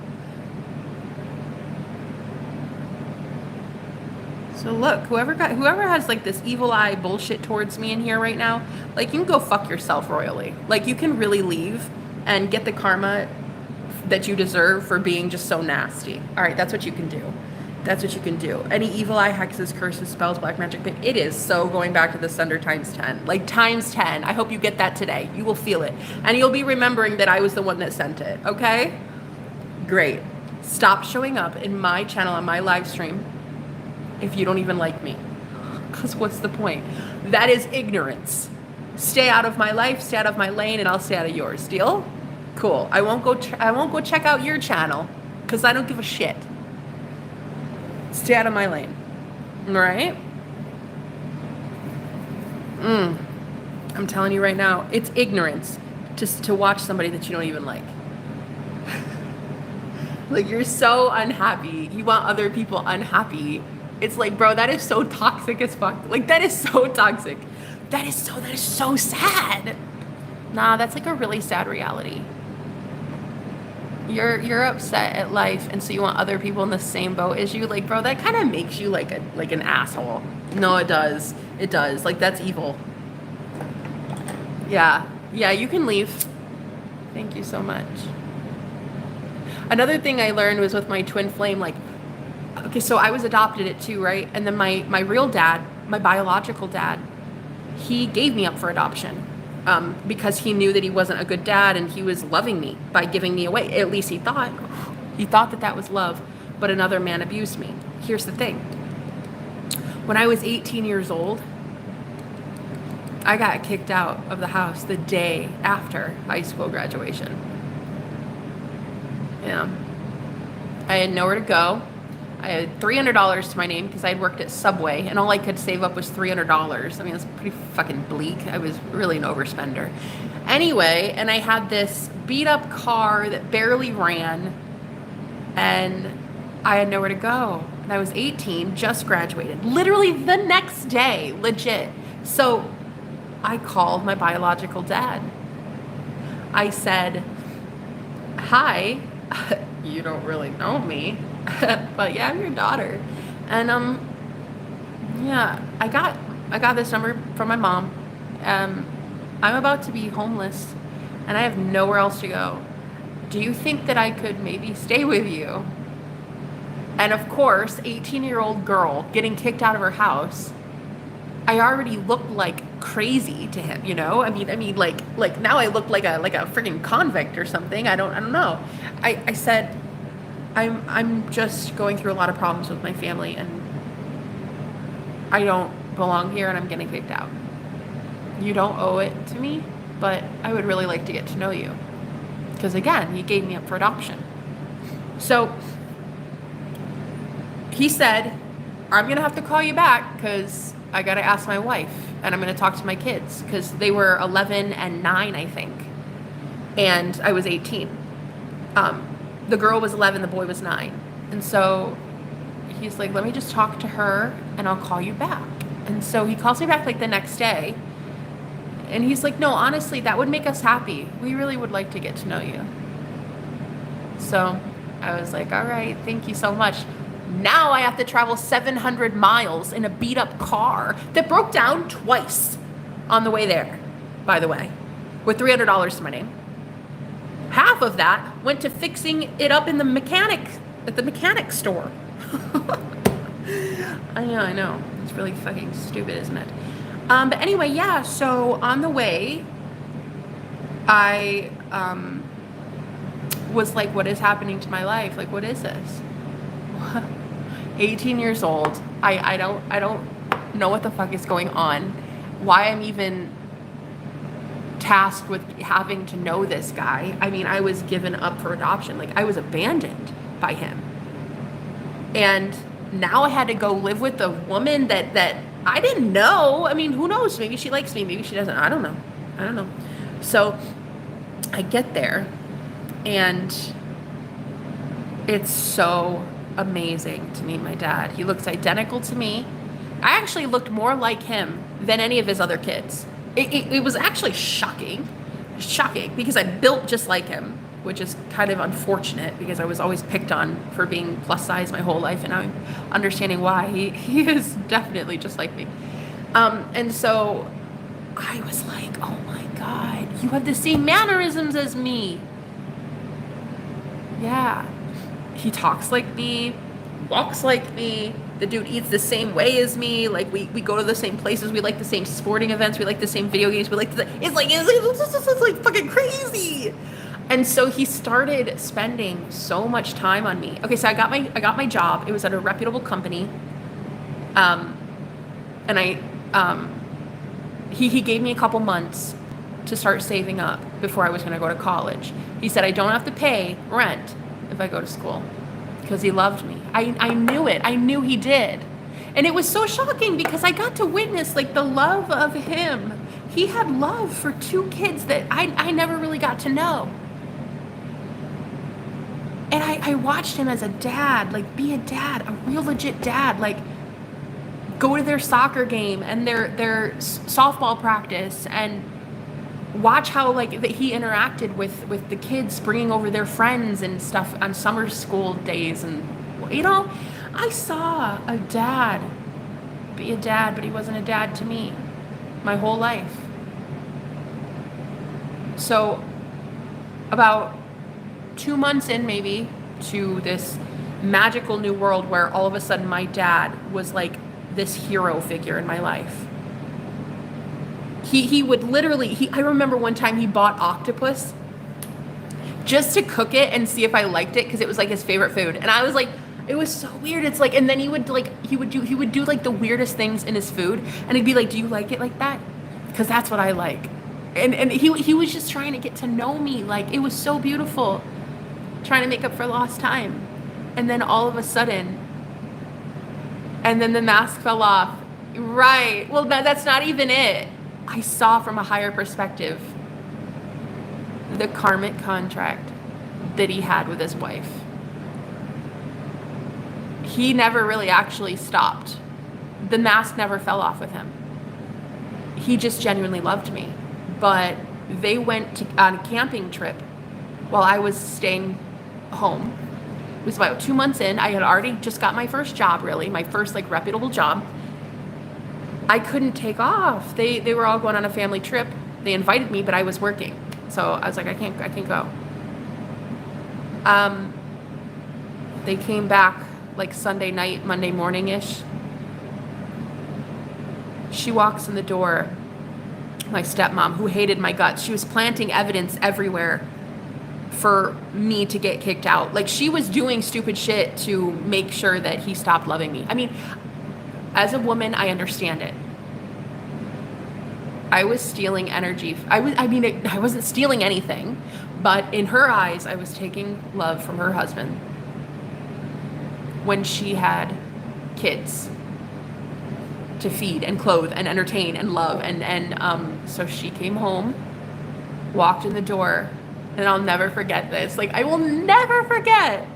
So look, whoever has like this evil eye bullshit towards me in here right now, like you can go fuck yourself royally. Like you can really leave and get the karma that you deserve for being just so nasty. All right, that's what you can do. That's what you can do. Any evil eye, hexes, curses, spells, black magic, it is so going back to the sender times 10. Like times 10. I hope you get that today. You will feel it. And you'll be remembering that I was the one that sent it, okay? Great. Stop showing up in my channel on my live stream if you don't even like me. Because what's the point? That is ignorance. Stay out of my life, stay out of my lane, and I'll stay out of yours. Deal? Cool. I won't go check out your channel because I don't give a shit. Stay out of my lane. All right? I'm telling you right now, it's ignorance to watch somebody that you don't even like. Like you're so unhappy. You want other people unhappy. It's like, bro, that is so toxic as fuck. Like that is so toxic. That is so sad. Nah, that's like a really sad reality. You're upset at life and so you want other people in the same boat as you. Like, bro, that kind of makes you like an asshole. No, it does. It does. Like that's evil. Yeah. Yeah, you can leave. Thank you so much. Another thing I learned was with my twin flame, like, okay, so I was adopted at 2, right? And then my real dad, my biological dad, he gave me up for adoption because he knew that he wasn't a good dad and he was loving me by giving me away. At least he thought. He thought that that was love, but another man abused me. Here's the thing. When I was 18 years old, I got kicked out of the house the day after high school graduation. Yeah. I had nowhere to go. I had $300 to my name because I had worked at Subway and all I could save up was $300. I mean, it's pretty fucking bleak. I was really an overspender. Anyway, and I had this beat up car that barely ran and I had nowhere to go. And I was 18, just graduated. Literally the next day, legit. So I called my biological dad. I said, hi, you don't really know me, but yeah, I'm your daughter. And yeah, I got this number from my mom. I'm about to be homeless and I have nowhere else to go. Do you think that I could maybe stay with you? And of course, 18-year-old girl getting kicked out of her house, I already looked like crazy to him, you know? I mean, like now I look like a freaking convict or something. I don't know. I said, I'm just going through a lot of problems with my family and I don't belong here and I'm getting kicked out. You don't owe it to me, but I would really like to get to know you. Because again, he gave me up for adoption. So he said, I'm going to have to call you back because I got to ask my wife and I'm going to talk to my kids because they were 11 and 9, I think. And I was 18. The girl was 11, the boy was 9. And so he's like, let me just talk to her and I'll call you back. And so he calls me back like the next day. And he's like, no, honestly, that would make us happy. We really would like to get to know you. So I was like, all right, thank you so much. Now I have to travel 700 miles in a beat up car that broke down twice on the way there, by the way, with $300 to my name. Half of that went to fixing it up in the mechanic store. I know. It's really fucking stupid, isn't it? But anyway, yeah, so on the way, I was like, what is happening to my life? Like, what is this? 18 years old. I don't know what the fuck is going on. Why I'm even tasked with having to know this guy. I mean, I was given up for adoption. Like, I was abandoned by him. And now I had to go live with a woman that I didn't know. I mean, who knows? Maybe she likes me. Maybe she doesn't. I don't know. So I get there and it's so amazing to meet my dad. He looks identical to me. I actually looked more like him than any of his other kids. It was actually shocking because I built just like him, which is kind of unfortunate because I was always picked on for being plus size my whole life, and I'm understanding why. He is definitely just like me. And so I was like, oh my God, you have the same mannerisms as me. Yeah. He talks like me, walks like me. The dude eats the same way as me. Like, we go to the same places. We like the same sporting events. We like the same video games. It's like fucking crazy. And so he started spending so much time on me. Okay, so I got my job. It was at a reputable company. And he gave me a couple months to start saving up before I was going to go to college. He said I don't have to pay rent if I go to school because he loved me. I knew it. I knew he did. And it was so shocking because I got to witness like the love of him. He had love for 2 kids that I never really got to know. And I watched him as a dad, like be a dad, a real legit dad, like go to their soccer game and their softball practice and watch how like that he interacted with the kids, bringing over their friends and stuff on summer school days. And I saw a dad be a dad, but he wasn't a dad to me my whole life. So about 2 months in maybe to this magical new world where all of a sudden my dad was like this hero figure in my life. He would literally, I remember one time he bought octopus just to cook it and see if I liked it because it was like his favorite food. And I was like, it was so weird. It's like, and then he would do like the weirdest things in his food and he'd be like, do you like it like that? Because that's what I like. And he was just trying to get to know me. Like, it was so beautiful, trying to make up for lost time. And then all of a sudden, and then the mask fell off. Right. Well, that's not even it. I saw from a higher perspective the karmic contract that he had with his wife. He never really actually stopped. The mask never fell off with him. He just genuinely loved me. But they went on a camping trip while I was staying home. It was about 2 months in. I had already just got my first job, really, my first like reputable job. I couldn't take off. They were all going on a family trip. They invited me, but I was working. So I was like, I can't go. They came back like Sunday night, Monday morning-ish. She walks in the door, my stepmom, who hated my guts. She was planting evidence everywhere for me to get kicked out. Like, she was doing stupid shit to make sure that he stopped loving me. I mean, as a woman, I understand it. I was stealing energy. I wasn't stealing anything, but in her eyes, I was taking love from her husband when she had kids to feed and clothe and entertain and love. And so she came home, walked in the door, And I'll never forget this. Like, I will never forget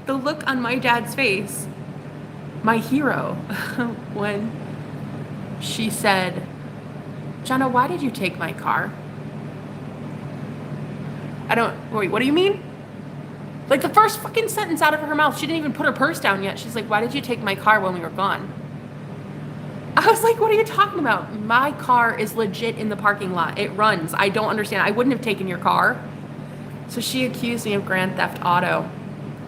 the look on my dad's face, my hero, when she said, Jenna, why did you take my car? Wait, what do you mean? Like, the first fucking sentence out of her mouth, she didn't even put her purse down yet. She's like, why did you take my car when we were gone? I was like, what are you talking about? My car is legit in the parking lot. It runs. I don't understand. I wouldn't have taken your car. So she accused me of grand theft auto,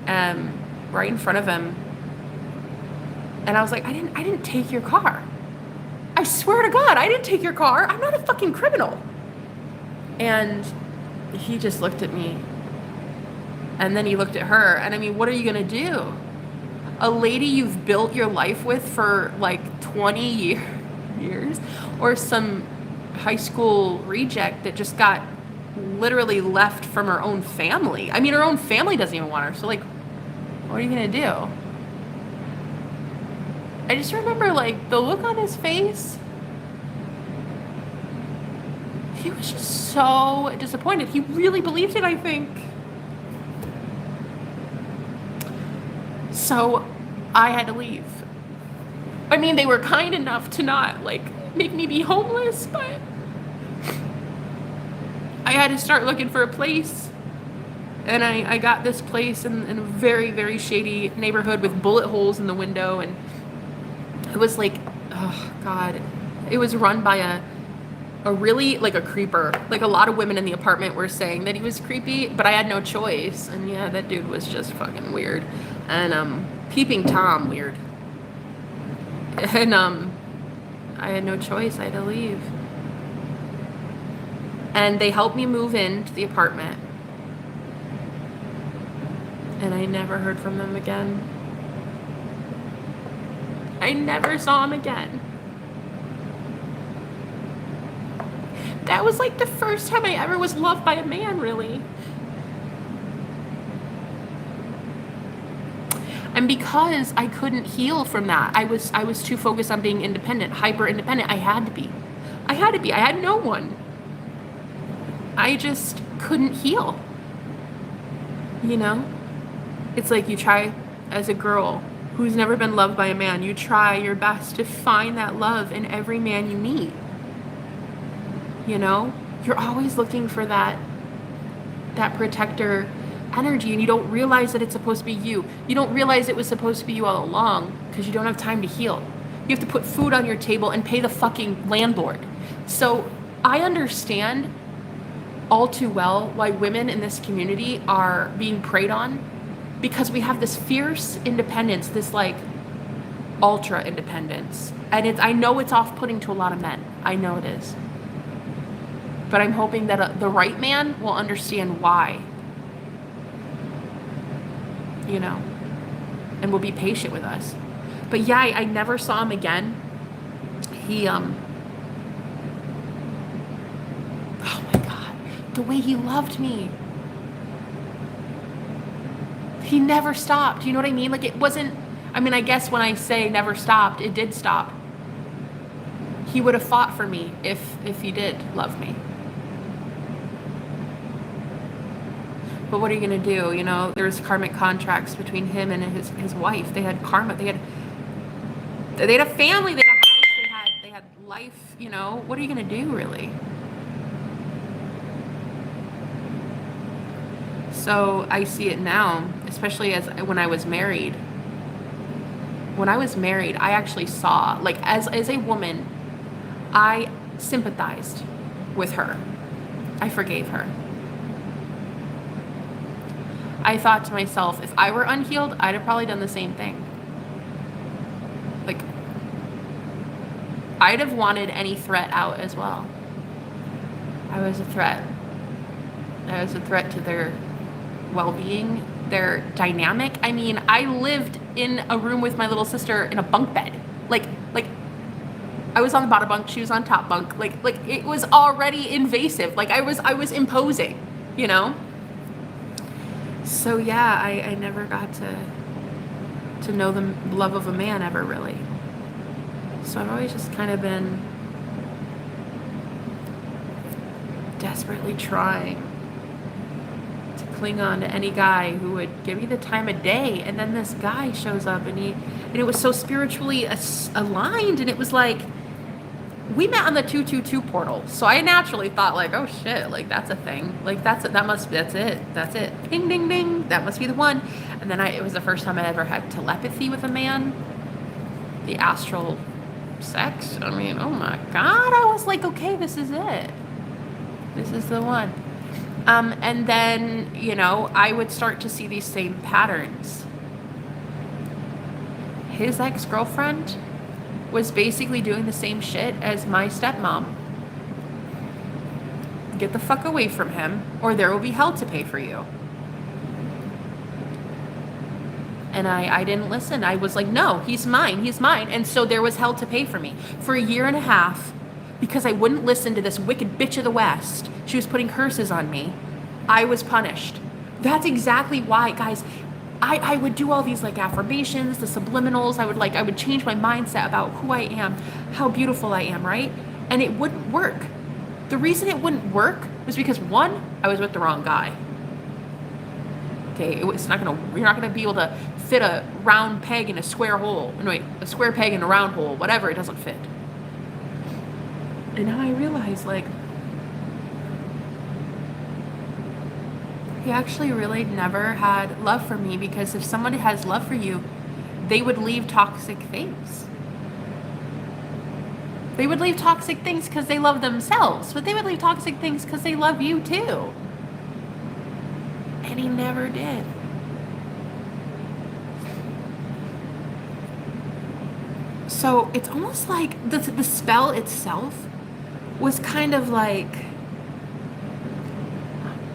right in front of him. And I was like, I didn't take your car. I swear to God, I didn't take your car. I'm not a fucking criminal. And he just looked at me. And then he looked at her. And I mean, what are you going to do? A lady you've built your life with for like 20 years, or some high school reject that just got literally left from her own family. I mean, her own family doesn't even want her. So like, what are you going to do? I just remember like the look on his face. He was just so disappointed. He really believed it, I think. So I had to leave. I mean, they were kind enough to not like make me be homeless, but I had to start looking for a place. And I got this place in a very, very shady neighborhood with bullet holes in the window. And it was like, oh God, it was run by a really, like a creeper. Like a lot of women in the apartment were saying that he was creepy, but I had no choice. And yeah, that dude was just fucking weird. And Peeping Tom weird. And I had no choice. I had to leave. And they helped me move into the apartment. And I never heard from them again. I never saw him again. That was like the first time I ever was loved by a man, really. And because I couldn't heal from that, I was too focused on being independent, hyper independent. I had to be. I had no one. I just couldn't heal. You know? It's like you try, as a girl who's never been loved by a man, you try your best to find that love in every man you meet. You know? You're always looking for that protector energy, and you don't realize that it's supposed to be you. You don't realize it was supposed to be you all along because you don't have time to heal. You have to put food on your table and pay the fucking landlord. So I understand all too well why women in this community are being preyed on, because we have this fierce independence, this like ultra independence. And I know it's off-putting to a lot of men. I know it is. But I'm hoping that the right man will understand why. You know, and will be patient with us. But yeah, I never saw him again. He, oh my God, the way he loved me. He never stopped. You know what I mean? Like it wasn't, I mean, I guess when I say never stopped, it did stop. He would have fought for me if he did love me. But what are you going to do? You know, there's karmic contracts between him and his wife. They had karma. They had a family. They had a house. They had life. You know, what are you going to do, really? So I see it now, especially as when I was married. When I was married, I actually saw, like, as a woman, I sympathized with her. I forgave her. I thought to myself, if I were unhealed, I'd have probably done the same thing. Like, I'd have wanted any threat out as well. I was a threat. I was a threat to their well-being, their dynamic. I mean, I lived in a room with my little sister in a bunk bed. Like I was on the bottom bunk, she was on top bunk. Like it was already invasive. Like I was imposing, you know? So yeah, I never got to know the love of a man ever, really. So I've always just kind of been desperately trying cling on to any guy who would give me the time of day. And then this guy shows up, and it was so spiritually aligned, and it was like, we met on the 222 portal. So I naturally thought like, oh shit, like that's a thing. Like that's it. Ding, ding, ding. That must be the one. And then it was the first time I ever had telepathy with a man. The astral sex. I mean, oh my God. I was like, okay, this is it. This is the one. And then, I would start to see these same patterns. His ex-girlfriend was basically doing the same shit as my stepmom. Get the fuck away from him, or there will be hell to pay for you. And I didn't listen. I was like, no, he's mine. And so there was hell to pay for me. For a year and a half, because I wouldn't listen to this wicked bitch of the West, she was putting curses on me, I was punished. That's exactly why, guys, I would do all these like affirmations, the subliminals. I would change my mindset about who I am, how beautiful I am, right? And it wouldn't work. The reason it wouldn't work was because, one, I was with the wrong guy. Okay, you're not gonna be able to fit a round peg in a square hole. No, wait, a square peg in a round hole, whatever, it doesn't fit. And now I realize, like, he actually really never had love for me, because if somebody has love for you, they would leave toxic things. They would leave toxic things because they love themselves, but they would leave toxic things because they love you too. And he never did. So it's almost like the spell itself was kind of like,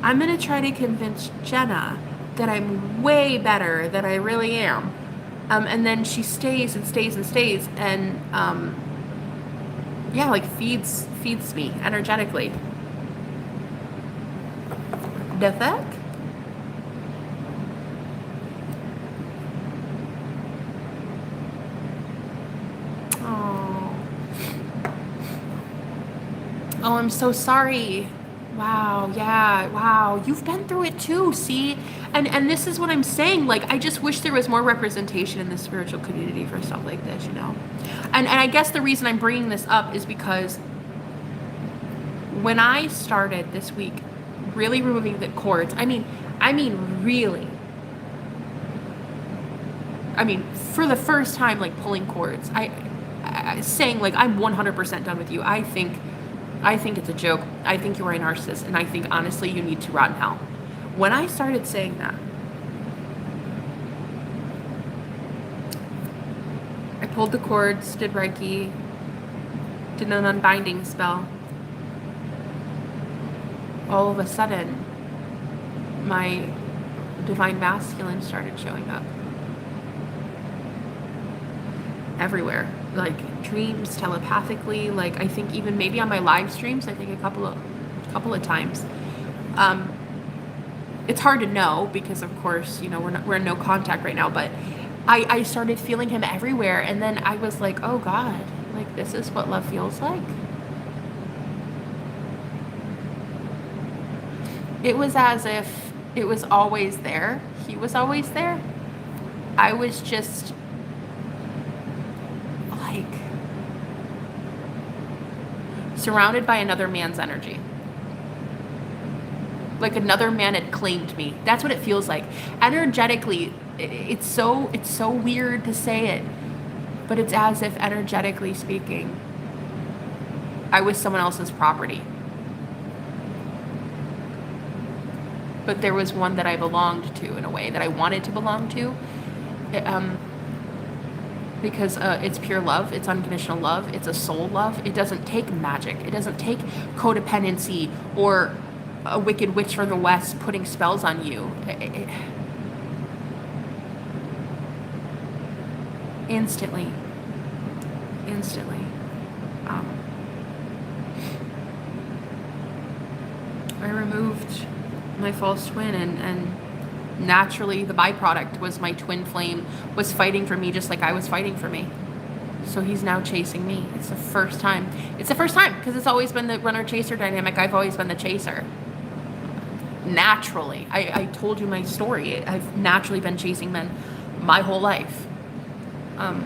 I'm going to try to convince Jenna that I'm way better than I really am. And then she stays and stays and stays, and like feeds me energetically. The fuck? Oh, I'm so sorry. Wow, yeah, wow. You've been through it too, see? And this is what I'm saying. Like, I just wish there was more representation in the spiritual community for stuff like this, And I guess the reason I'm bringing this up is because when I started this week really removing the cords, I mean, really. I mean, for the first time, like, pulling cords. I saying, like, I'm 100% done with you. I think it's a joke. I think you are a narcissist. And I think, honestly, you need to rot in hell. When I started saying that, I pulled the cords, did Reiki, did an unbinding spell. All of a sudden, my divine masculine started showing up. Everywhere. Like dreams, telepathically, like I think even maybe on my live streams, I think a couple of times. It's hard to know because of course, we're in no contact right now, but I started feeling him everywhere, and then I was like, oh God, like this is what love feels like. It was as if it was always there. He was always there. I was just like surrounded by another man's energy. Like another man had claimed me. That's what it feels like. Energetically, it's so weird to say it, but it's as if energetically speaking, I was someone else's property. But there was one that I belonged to in a way that I wanted to belong to. Because it's pure love, it's unconditional love, it's a soul love. It doesn't take magic. It doesn't take codependency or a wicked witch from the West putting spells on you. Instantly. I removed my false twin, and naturally the byproduct was my twin flame was fighting for me just like I was fighting for me. So he's now chasing me. It's the first time because it's always been the runner chaser dynamic. I've always been the chaser. naturally. I told you my story. I've naturally been chasing men my whole life. And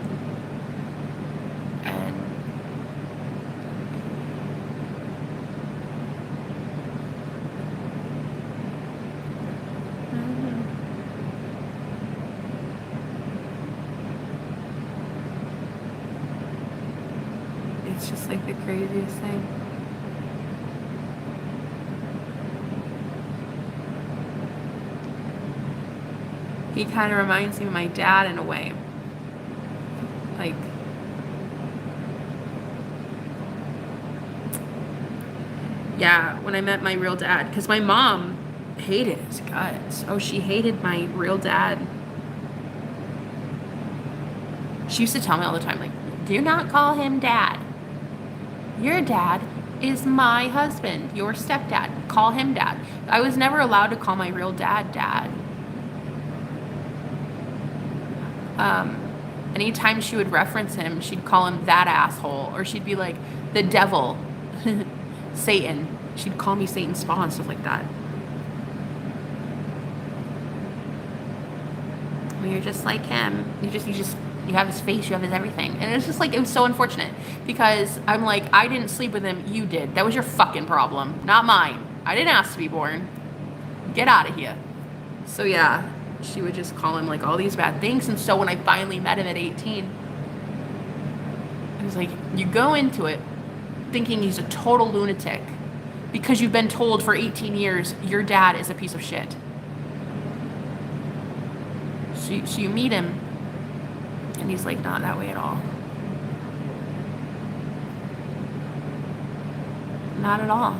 it's just like the craziest thing. He kind of reminds me of my dad in a way. Like, yeah, when I met my real dad, because my mom hated his guts. Oh, she hated my real dad. She used to tell me all the time, like, do not call him dad. Your dad is my husband, your stepdad. Call him dad. I was never allowed to call my real dad dad. Anytime she would reference him, she'd call him that asshole, or she'd be like, the devil, Satan. She'd call me Satan's spawn, stuff like that. When you're just like him, you have his face, you have his everything. And it's just like, it was so unfortunate, because I'm like, I didn't sleep with him, you did. That was your fucking problem, not mine. I didn't ask to be born. Get out of here. So yeah, she would just call him like all these bad things. And so when I finally met him at 18, I was like, you go into it thinking he's a total lunatic because you've been told for 18 years your dad is a piece of shit. So you meet him and he's like, not that way at all. Not at all.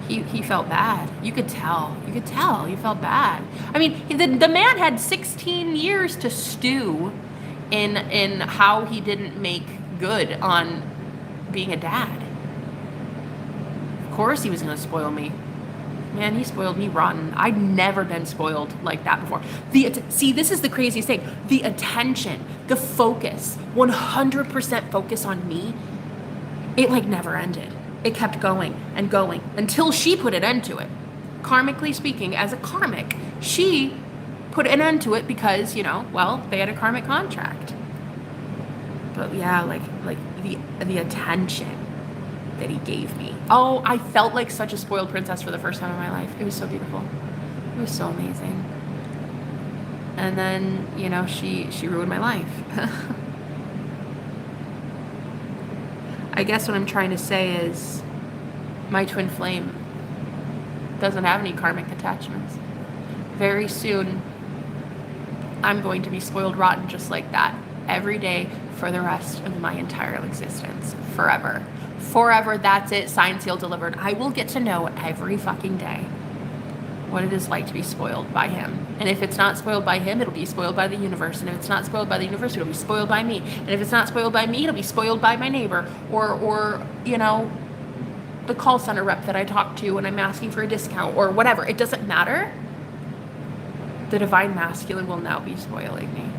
He felt bad. You could tell he felt bad. I mean, the man had 16 years to stew in how he didn't make good on being a dad. Of course he was going to spoil me. Man, he spoiled me rotten. I'd never been spoiled like that before. See, this is the craziest thing. The attention, the focus, 100% focus on me, it like never ended. It kept going and going until she put an end to it. Karmically speaking, as a karmic, she put an end to it because, they had a karmic contract. But yeah, like the attention that he gave me. Oh, I felt like such a spoiled princess for the first time in my life. It was so beautiful. It was so amazing. And then, she ruined my life. I guess what I'm trying to say is my twin flame doesn't have any karmic attachments. Very soon, I'm going to be spoiled rotten just like that every day for the rest of my entire existence. Forever. Forever, that's it. Signed, sealed, delivered. I will get to know every fucking day what it is like to be spoiled by him. And if it's not spoiled by him, it'll be spoiled by the universe. And if it's not spoiled by the universe, it'll be spoiled by me. And if it's not spoiled by me, it'll be spoiled by my neighbor or the call center rep that I talk to when I'm asking for a discount or whatever. It doesn't matter. The divine masculine will now be spoiling me.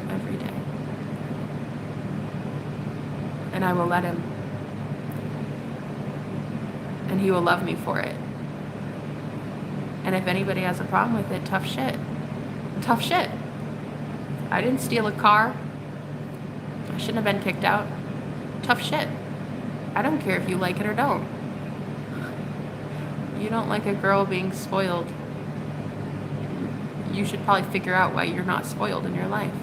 Every day. And I will let him. And he will love me for it. And if anybody has a problem with it, tough shit. Tough shit. I didn't steal a car. I shouldn't have been kicked out. Tough shit. I don't care if you like it or don't. You don't like a girl being spoiled. You should probably figure out why you're not spoiled in your life.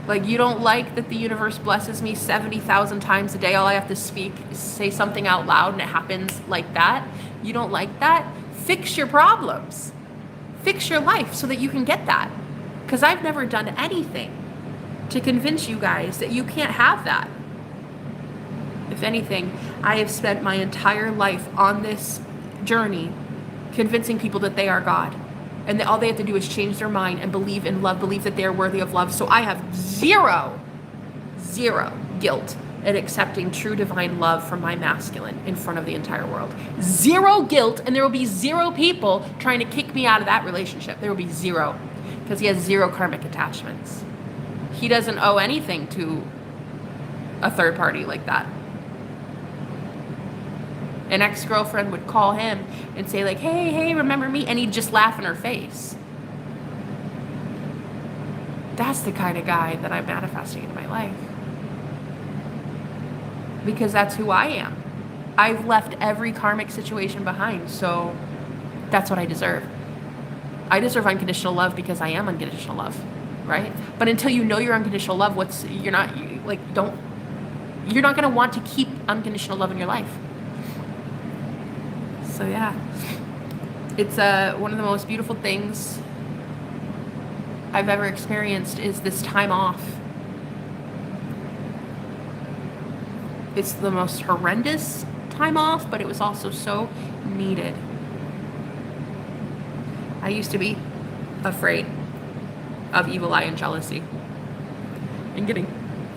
Like, you don't like that the universe blesses me 70,000 times a day. All I have to say something out loud and it happens like that. You don't like that? Fix your problems. Fix your life so that you can get that. Because I've never done anything to convince you guys that you can't have that. If anything, I have spent my entire life on this journey convincing people that they are God. And that all they have to do is change their mind and believe in love, believe that they are worthy of love. So I have zero guilt at accepting true divine love from my masculine in front of the entire world. Zero guilt, and there will be zero people trying to kick me out of that relationship. There will be zero, because he has zero karmic attachments. He doesn't owe anything to a third party like that. An ex-girlfriend would call him and say like, hey, remember me? And he'd just laugh in her face. That's the kind of guy that I'm manifesting in my life. Because that's who I am. I've left every karmic situation behind, so that's what I deserve. I deserve unconditional love because I am unconditional love, right? But until you know your unconditional love, you're not gonna want to keep unconditional love in your life. So yeah, it's one of the most beautiful things I've ever experienced is this time off. It's the most horrendous time off, but it was also so needed. I used to be afraid of evil eye and jealousy and getting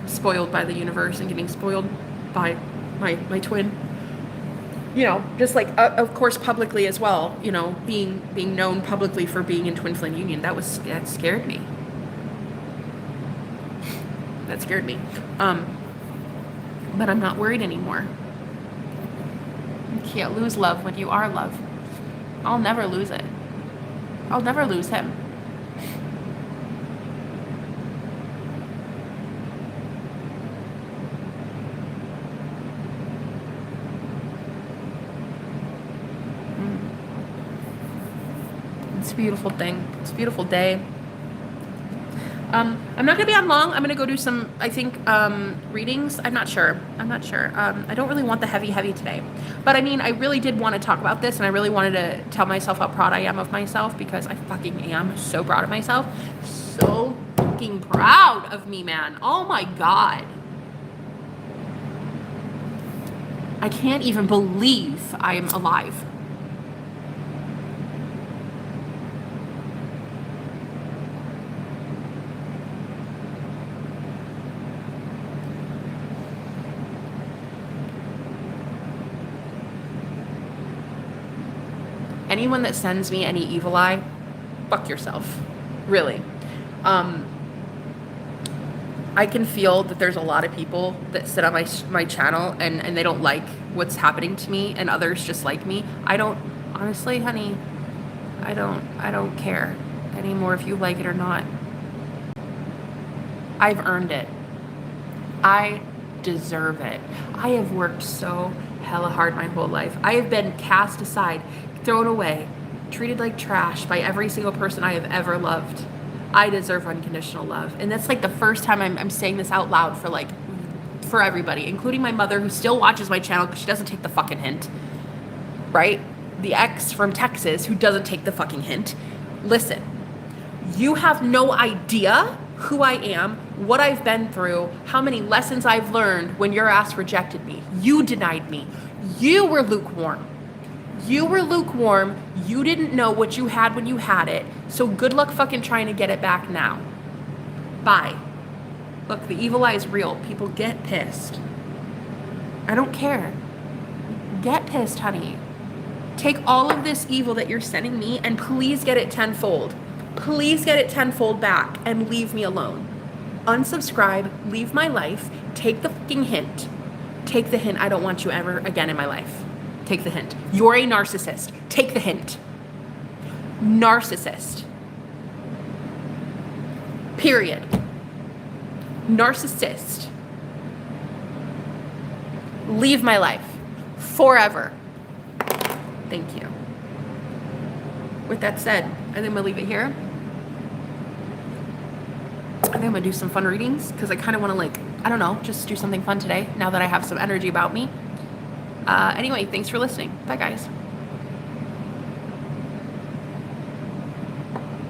spoiled by the universe and getting spoiled by my twin. You know, just like, of course, publicly as well, you know, being known publicly for being in twin flame union, that scared me. That scared me. But I'm not worried anymore. You can't lose love when you are love. I'll never lose it. I'll never lose him. It's a beautiful thing. It's a beautiful day. I'm not going to be on long. I'm going to go do some, I think, readings. I'm not sure. I don't really want the heavy today. But I mean, I really did want to talk about this, and I really wanted to tell myself how proud I am of myself, because I fucking am so proud of myself. So fucking proud of me, man. Oh my God. I can't even believe I am alive. Anyone that sends me any evil eye, fuck yourself. Really. I can feel that there's a lot of people that sit on my channel and they don't like what's happening to me, and others just like me. Honestly, honey, I don't care anymore if you like it or not. I've earned it. I deserve it. I have worked so hella hard my whole life. I have been cast aside, thrown away, treated like trash by every single person I have ever loved. I deserve unconditional love. And that's like the first time I'm saying this out loud for everybody, including my mother, who still watches my channel because she doesn't take the fucking hint, right? The ex from Texas who doesn't take the fucking hint. Listen, you have no idea who I am, what I've been through, how many lessons I've learned when your ass rejected me. You denied me. You were lukewarm. You were lukewarm. You didn't know what you had when you had it. So good luck fucking trying to get it back now. Bye. Look, the evil eye is real. People get pissed. I don't care. Get pissed, honey. Take all of this evil that you're sending me and please get it tenfold. Please get it tenfold back and leave me alone. Unsubscribe, leave my life, take the fucking hint. Take the hint. I don't want you ever again in my life. Take the hint. You're a narcissist. Take the hint. Narcissist. Period. Narcissist. Leave my life. Forever. Thank you. With that said, I think I'm gonna leave it here. I think I'm gonna do some fun readings because I kind of want to, I don't know, just do something fun today now that I have some energy about me. Anyway, thanks for listening. Bye, guys.